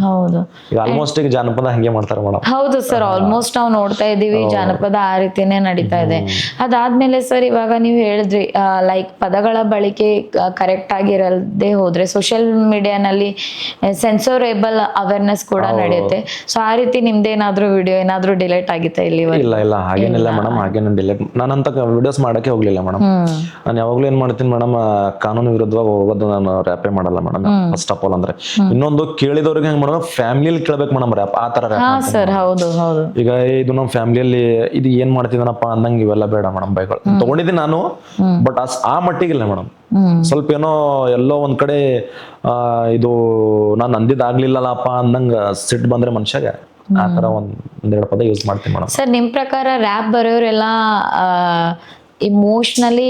ಹೌದು, ಈಗ ಆಲ್ಮೋಸ್ಟ್ ಈಗ ಜಾನಪದ ಹಂಗೆ ಮಾಡ್ತಾರೆ ಮೇಡಮ್. ಹೌದು ಸರ್, ಆಲ್ಮೋಸ್ಟ್ ನಾವು ನೋಡ್ತಾ ಇದೀವಿ ಜಾನಪದ ಆ ರೀತಿನೇ ನಡೀತಾ ಇದೆ. ಅದಾದ್ಮೇಲೆ ಸರ್, ಇವಾಗ ನೀವು ಹೇಳಿದ್ರಿ ಲೈಕ್ ಪದಗಳ ಬಳಕೆ ಕರೆಕ್ಟ್ ಆಗಿರದೆ ಹೋದ್ರೆ ಸೋಷಿಯಲ್ ಮೀಡಿಯಾನಲ್ಲಿ ಸೆನ್ಸೋರೇಬಲ್ ಅವೇರ್ನೆಸ್ ಕೂಡ ನಡೆಯುತ್ತೆ. ಸೊ ಆ ರೀತಿ ನಿಮ್ದೇನಾದ್ರೂ ವಿಡಿಯೋ ಏನಾದ್ರೂ ಡಿಲೇಟ್ ಆಗಿತ್ತಾ ಇಲ್ಲಿ? ಇಲ್ಲ ಹಾಗೇನಿಲ್ಲ ಮೇಡಮ್, ಹಾಗೇನು ಡಿಲೇಟ್ ನಾನಂತ ವಿಡಿಯೋಸ್ ಮಾಡಕ್ಕೆ ಹೋಗ್ಲಿಲ್ಲ ಮೇಡಮ್. ನಾನು ಯಾವಾಗ್ಲೂ ಏನ್ ಮಾಡ್ತೀನಿ ಮೇಡಮ್, ಕಾನೂನು ವಿರುದ್ಧವಾಗಿ ಹೋಗೋದು ನಾನು ರ್ಯಾಪೇ ಮಾಡಲ್ಲ ಮೇಡಮ್. ಫಸ್ಟ್ ಆಫ್ ಆಲ್ ಅಂದ್ರೆ ಇನ್ನೊಂದು ಕೇಳಿದವ್ರಿಗೆ ಹೆಂಗ್ ಮಾಡೋದು, ಫ್ಯಾಮಿಲಿಯಲ್ಲಿ ಕೇಳ್ಬೇಕು ಮೇಡಮ್ ರ್ಯಾಪ್, ಆ ತರ ರ್ಯಾಪ್. ಈಗ ಇದು ನಮ್ಮ ಫ್ಯಾಮಿಲಿಯಲ್ಲಿ ಇದು ಏನ್ ಮಾಡ್ತಿದ್ದಾನಪ್ಪ ಅಂದಂಗೆ ಇವೆಲ್ಲ ಬೇಡ ಮೇಡಮ್. ಬೈಗಳು ತಗೊಂಡಿದ್ದೀನಿ ನಾನು, ಬಟ್ ಆ ಮಟ್ಟಿಗಿಲ್ಲ ಮೇಡಮ್. ಸ್ವಲ್ಪ ಏನೋ ಎಲ್ಲೋ ಒಂದ್ ಕಡೆ ಇದು ನಾನು ಅಂದಿದ್ದಾಗ್ಲಿಲ್ಲಪ್ಪ ಅಂದಂಗ ಸಿಟ್ಟು ಬಂದ್ರೆ ಮನುಷ್ಯಾಗ, ಆ ತರ ಒಂದೆರಡು ಪದ ಯೂಸ್ ಮಾಡ್ತೀನಿ ಮೇಡಮ್. ಸರ್, ನಿಮ್ ಪ್ರಕಾರ ರ್ಯಾಪ್ ಬರೆಯೋರೆಲ್ಲ ಇಮೋಷನಲಿ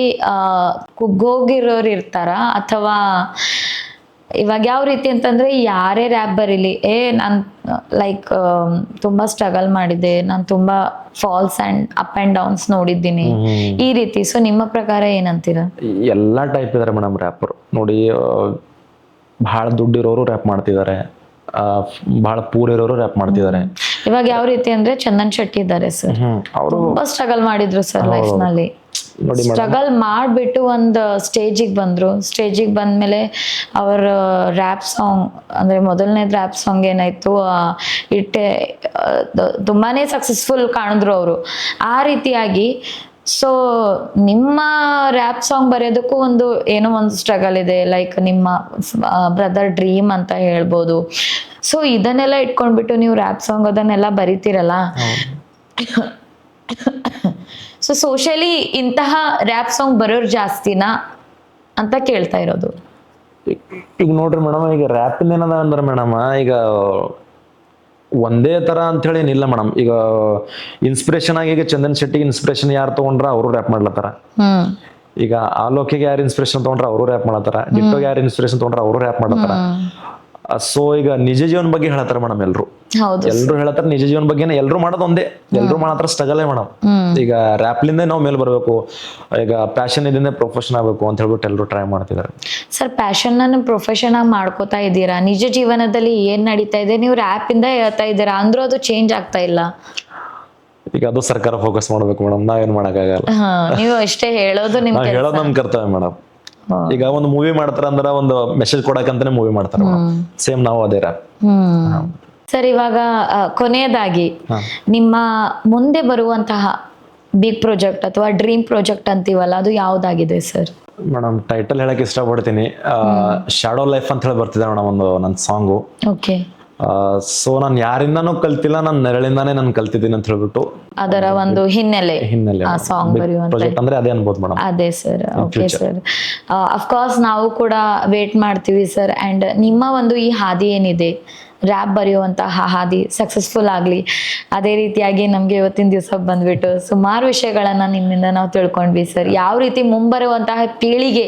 ಕುಗ್ಗೋಗಿರೋರು ಇರ್ತಾರ, ಅಥವಾ ಇವಾಗ ಯಾವ ರೀತಿ ಅಂತಂದ್ರೆ ಯಾರೇ ರ್ಯಾಪ್ ಬರೀಲಿ, ನಾನು ಲೈಕ್ ತುಂಬಾ ಸ್ಟ್ರಗಲ್ ಮಾಡಿದೆ, ನಾನು ತುಂಬಾ falls and up and downs ನೋಡಿದ್ದೀನಿ ಈ ರೀತಿ. ಸೊ ನಿಮ್ಮ ಪ್ರಕಾರ ಏನಂತೀರ? ಎಲ್ಲಾ ಟೈಪ್ ಇದಾರೆ ಮೇಡಮ್ ರ್ಯಾಪರ್ ನೋಡಿ. ಬಹಳ ದುಡ್ಡಿರೋರು ರ್ಯಾಪ್ ಮಾಡ್ತಿದ್ದಾರೆ, ಬಹಳ ಪೂರ್ ಇರೋರು ರ್ಯಾಪ್ ಮಾಡ್ತಿದ್ದಾರೆ. ಇವಾಗ ಯಾವ ರೀತಿ ಅಂದ್ರೆ ಚಂದನ್ ಶೆಟ್ಟಿ ಇದ್ದಾರೆ ಸರ್, ತುಂಬಾ ಸ್ಟ್ರಗಲ್ ಮಾಡಿದ್ರು ಸರ್ ಲೈಫ್ ನಲ್ಲಿ. ಸ್ಟ್ರಗಲ್ ಮಾಡ್ಬಿಟ್ಟು ಒಂದು ಸ್ಟೇಜಿಗೆ ಬಂದ್ರು. ಸ್ಟೇಜಿಗೆ ಬಂದ್ಮೇಲೆ ಅವರ ರ್ಯಾಪ್ ಸಾಂಗ್ ಅಂದ್ರೆ ಮೊದಲನೇದು ರ್ಯಾಪ್ ಸಾಂಗ್ ಏನಾಯ್ತು, ತುಂಬಾನೇ ಸಕ್ಸಸ್ಫುಲ್ ಕಾಣಿದ್ರು ಅವರು. ಆ ರೀತಿಯಾಗಿ ಸೊ ನಿಮ್ಮ ರ್ಯಾಪ್ ಸಾಂಗ್ ಬರೆಯೋದಕ್ಕೂ ಏನೋ ಒಂದು ಸ್ಟ್ರಗಲ್ ಇದೆ, ಲೈಕ್ ನಿಮ್ಮ ಬ್ರದರ್ ಡ್ರೀಮ್ ಅಂತ ಹೇಳ್ಬೋದು. ಸೊ ಇದನ್ನೆಲ್ಲ ಇಟ್ಕೊಂಡ್ಬಿಟ್ಟು ನೀವು ರ್ಯಾಪ್ ಸಾಂಗ್ ಅದನ್ನೆಲ್ಲ ಬರಿತೀರಲ್ಲ, ಸೊ ಸೋಷಿಯಲಿ ಇಂತಹ ರ್ಯಾಪ್ ಸಾಂಗ್ ಬರೋರು ಜಾಸ್ತಿನಾ ಅಂತ ಕೇಳ್ತಾ ಇರೋದು. ಈಗ ನೋಡ್ರಿ ಮೇಡಮ್, ಈಗ ರ್ಯಾಪ್ ಏನದ ಅಂದ್ರೆ ಮೇಡಮ್, ಈಗ ಒಂದೇ ತರ ಅಂತ ಹೇಳಿ ಏನಿಲ್ಲ ಮೇಡಮ್. ಈಗ ಇನ್ಸ್ಪಿರೇಷನ್ ಆಗಿ ಈಗ ಚಂದನ್ ಶೆಟ್ಟಿಗೆ ಇನ್ಸ್ಪಿರೇಷನ್ ಯಾರು ತಗೊಂಡ್ರ ಅವರು ರ್ಯಾಪ್ ಮಾಡ್ಲತ್ತಾರ. ಈಗ ಆಲೋಕಿಗೆ ಯಾರು ಇನ್ಸ್ಪಿರೇಷನ್ ತಗೊಂಡ್ರ ಅವರು ರ್ಯಾಪ್ ಮಾಡತ್ತಾರ. ಡಿಟ್ಟೋಗೆ ಯಾರು ಇನ್ಸ್ಪಿರೇಷನ್ ತಗೊಂಡ್ರ ಅವರು ರ್ಯಾಪ್ ಮಾಡತ್ತಾರ. ಸೊ ಈಗ ನಿಜ ಜೀವನ ಬಗ್ಗೆ ಹೇಳತ್ತಾರ ಮೇಡಮ್. ಎಲ್ರು ಹೇಳತ್ತಾರ ನಿಜ ಜೀವನ ಬಗ್ಗೆ. ಎಲ್ರು ಮಾಡೋದು ಒಂದೇ, ಎಲ್ರು ಮಾಡತ್ತಾರ ಸ್ಟ್ರಗಲ್ ಮೇಡಮ್. ಈಗ ರ್ಯಾಪ್ಲಿಂದ ನಾವು ಮೇಲ್ ಬರ್ಬೇಕು, ಈಗ ಪ್ಯಾಷನ್ ಇದರಿಂದ ಪ್ರೊಫೆಷನ್ ಆಗ್ಬೇಕು ಅಂತ ಹೇಳ್ಬಿಟ್ಟು ಎಲ್ರು ಟ್ರೈ ಮಾಡ್ತಿದ್ದಾರೆ. ಸರ್, ಪ್ಯಾಷನ್ ಅನ್ನು ಪ್ರೊಫೆಷನ್ ಆಗಿ ಮಾಡ್ಕೋತಾ ಇದ್ದೀರಾ, ನಿಜ ಜೀವನದಲ್ಲಿ ಏನ್ ನಡೀತಾ ಇದೆ ನೀವು ರ್ಯಾಪ್ ಇಂದ ಹೇಳ್ತಾ ಇದ್ದೀರಾ ಅಂದ್ರೂ ಅದು ಚೇಂಜ್ ಆಗ್ತಾ ಇಲ್ಲ. ಈಗ ಅದು ಸರ್ಕಾರ ಫೋಕಸ್ ಮಾಡ್ಬೇಕು ಮೇಡಮ್, ನಾವೇನ್ ಮಾಡಕ್ಕಾಗಲ್ಲ. ನೀವು ಅಷ್ಟೇ ಹೇಳೋದು ನಮ್ ಕರ್ತವ್ಯ ಮೇಡಮ್. ಈಗ ಒಂದು ಮೂವಿ ಮಾಡ್ತಾರ ಅಂದ್ರ ಒಂದು ಮೆಸೇಜ್ ಕೊಡಕಂತಾನೆ ಮೂವಿ ಮಾಡ್ತಾರ, ಸೇಮ್ ನಾವು ಅದೇ ರ್ಯಾಪ್. ಸರ್, ಇವಾಗ ಕೊನೆಯದಾಗಿ ನಿಮ್ಮ ಮುಂದೆ ಬರುವಂತಹ ಬಿಗ್ ಪ್ರಾಜೆಕ್ಟ್ ಅಥವಾ ಡ್ರೀಮ್ ಪ್ರಾಜೆಕ್ಟ್ ಅಂತೀವಲ್ಲ, ಅದು ಯಾವ್ದಾಗಿದೆ ಸರ್? ಮೇಡಮ್ ಟೈಟಲ್ ಹೇಳಕ್ ಇಷ್ಟಪಡ್ತೀನಿ. ಶಾಡೋ ಲೈಫ್ ಅಂತ ಹೇಳಿ ಬರ್ತಿದೆ ಮೇಡಮ್ ಒಂದು ನನ್ನ ಸಾಂಗು. ಓಕೆ. ಸೊ ನಾನು ಯಾರಿಂದಾನು ಕಲ್ತಿಲ್ಲ, ನಾನು ನೆರಳಿಂದಾನೇ ನಾನು ಕಲ್ತಿದ್ದೀನಿ ಅಂತ ಹೇಳ್ಬಿಟ್ಟು ಅದರ ಒಂದು ಹಿನ್ನೆಲೆ ಸಾಂಗ್ ಪ್ರಾಜೆಕ್ಟ್ ಅಂದ್ರೆ ಅದೇ ಅನ್ಬೋದು ಮೇಡಮ್. ಅದೇ ಸರ್. ಓಕೆ ಸರ್, ಅಫ್ಕೋರ್ಸ್ ನಾವು ಕೂಡ ವೇಟ್ ಮಾಡ್ತೀವಿ ಸರ್. ಅಂಡ್ ನಿಮ್ಮ ಒಂದು ಈ ಹಾದಿ ಏನಿದೆ, ರ್ಯಾಪ್ ಬರೆಯುವಂತಹ ಹಾದಿ ಸಕ್ಸಸ್ಫುಲ್ ಆಗಲಿ. ಅದೇ ರೀತಿಯಾಗಿ ನಮಗೆ ಇವತ್ತಿನ ದಿವಸ ಬಂದ್ಬಿಟ್ಟು ಸುಮಾರು ವಿಷಯಗಳನ್ನ ನಿಮ್ಮಿಂದ ನಾವು ತಿಳ್ಕೊಂಡ್ವಿ ಸರ್. ಯಾವ ರೀತಿ ಮುಂಬರುವಂತಹ ಪೀಳಿಗೆ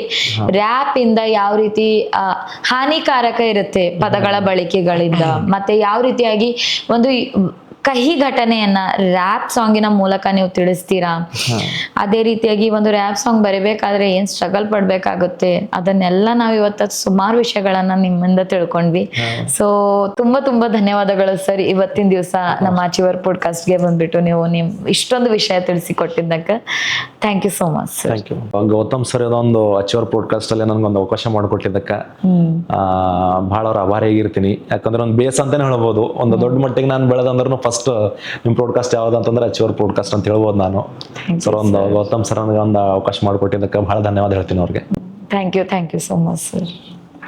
ರ್ಯಾಪ್ ಇಂದ ಯಾವ ರೀತಿ ಹಾನಿಕಾರಕ ಇರುತ್ತೆ ಪದಗಳ ಬಳಕೆಗಳಿಂದ, ಮತ್ತೆ ಯಾವ ರೀತಿಯಾಗಿ ಒಂದು ಕಹಿ ಘಟನೆಯನ್ನ ರ್ಯಾಪ್ ಸಾಂಗಿನ ಮೂಲಕ ನೀವು ತಿಳಿಸ್ತೀರಾ. ಅದೇ ರೀತಿಯಾಗಿ ಒಂದು ರ್ಯಾಪ್ ಸಾಂಗ್ ಬರಿಬೇಕಾದ್ರೆ ಏನ್ ಸ್ಟ್ರಗಲ್ ಪಡ್ಬೇಕಾಗುತ್ತೆ ಅದನ್ನೆಲ್ಲ ನಾವು ಇವತ್ತು ಸುಮಾರು ವಿಷಯಗಳನ್ನ ನಿಮ್ಮಿಂದ ತಿಳ್ಕೊಂಡ್ವಿ. ಸೊ ತುಂಬಾ ಧನ್ಯವಾದಗಳು ಸರ್. ಇವತ್ತಿನ ದಿವಸ ನಮ್ಮ ಆಚಿವರ್ ಪಾಡ್ಕಾಸ್ಟ್ಗೆ ಬಂದ್ಬಿಟ್ಟು ನೀವು ಇಷ್ಟೊಂದು ವಿಷಯ ತಿಳಿಸಿಕೊಟ್ಟಿದ್ದಕ್ಕೆ thank you so much sir. Gautam sir ಇದೊಂದು ಆಚಿವರ್ ಪಾಡ್ಕಾಸ್ಟ್ ಅಲ್ಲಿ ನನ್ಗೊಂದು ಅವಕಾಶ ಮಾಡಿಕೊಟ್ಟಿದ್ದಕ್ಕೆ ಬಹಳ ಅವ್ರ ಆಭಾರಿಯಾಗಿರ್ತೀನಿ. ಯಾಕಂದ್ರೆ ಒಂದು ಬೇಸ್ ಅಂತಾನೆ ಹೇಳ್ಬೋದು. ಒಂದು ದೊಡ್ಡ ಮಟ್ಟಿಗೆ ನಾನು ಬೆಳೆದಂದ್ರೂ ಫಸ್ಟ್ ನಿಮ್ ಪಾಡ್ಕಾಸ್ಟ್ ಯಾವ್ದು ಅಂತಂದ್ರೆ ಅಚಿವರ್ ಪಾಡ್ಕಾಸ್ಟ್ ಅಂತ ಹೇಳ್ಬೋದು ನಾನು. ಸರ್ ಒಂದು ಗೌತಮ್ ಸರ್ ನನಗೆ ಒಂದು ಅವಕಾಶ ಮಾಡಿಕೊಟ್ಟಿದ್ದಕ್ಕೆ ಬಹಳ ಧನ್ಯವಾದ ಹೇಳ್ತೀನಿ ಅವ್ರಿಗೆ. Thank you so much sir.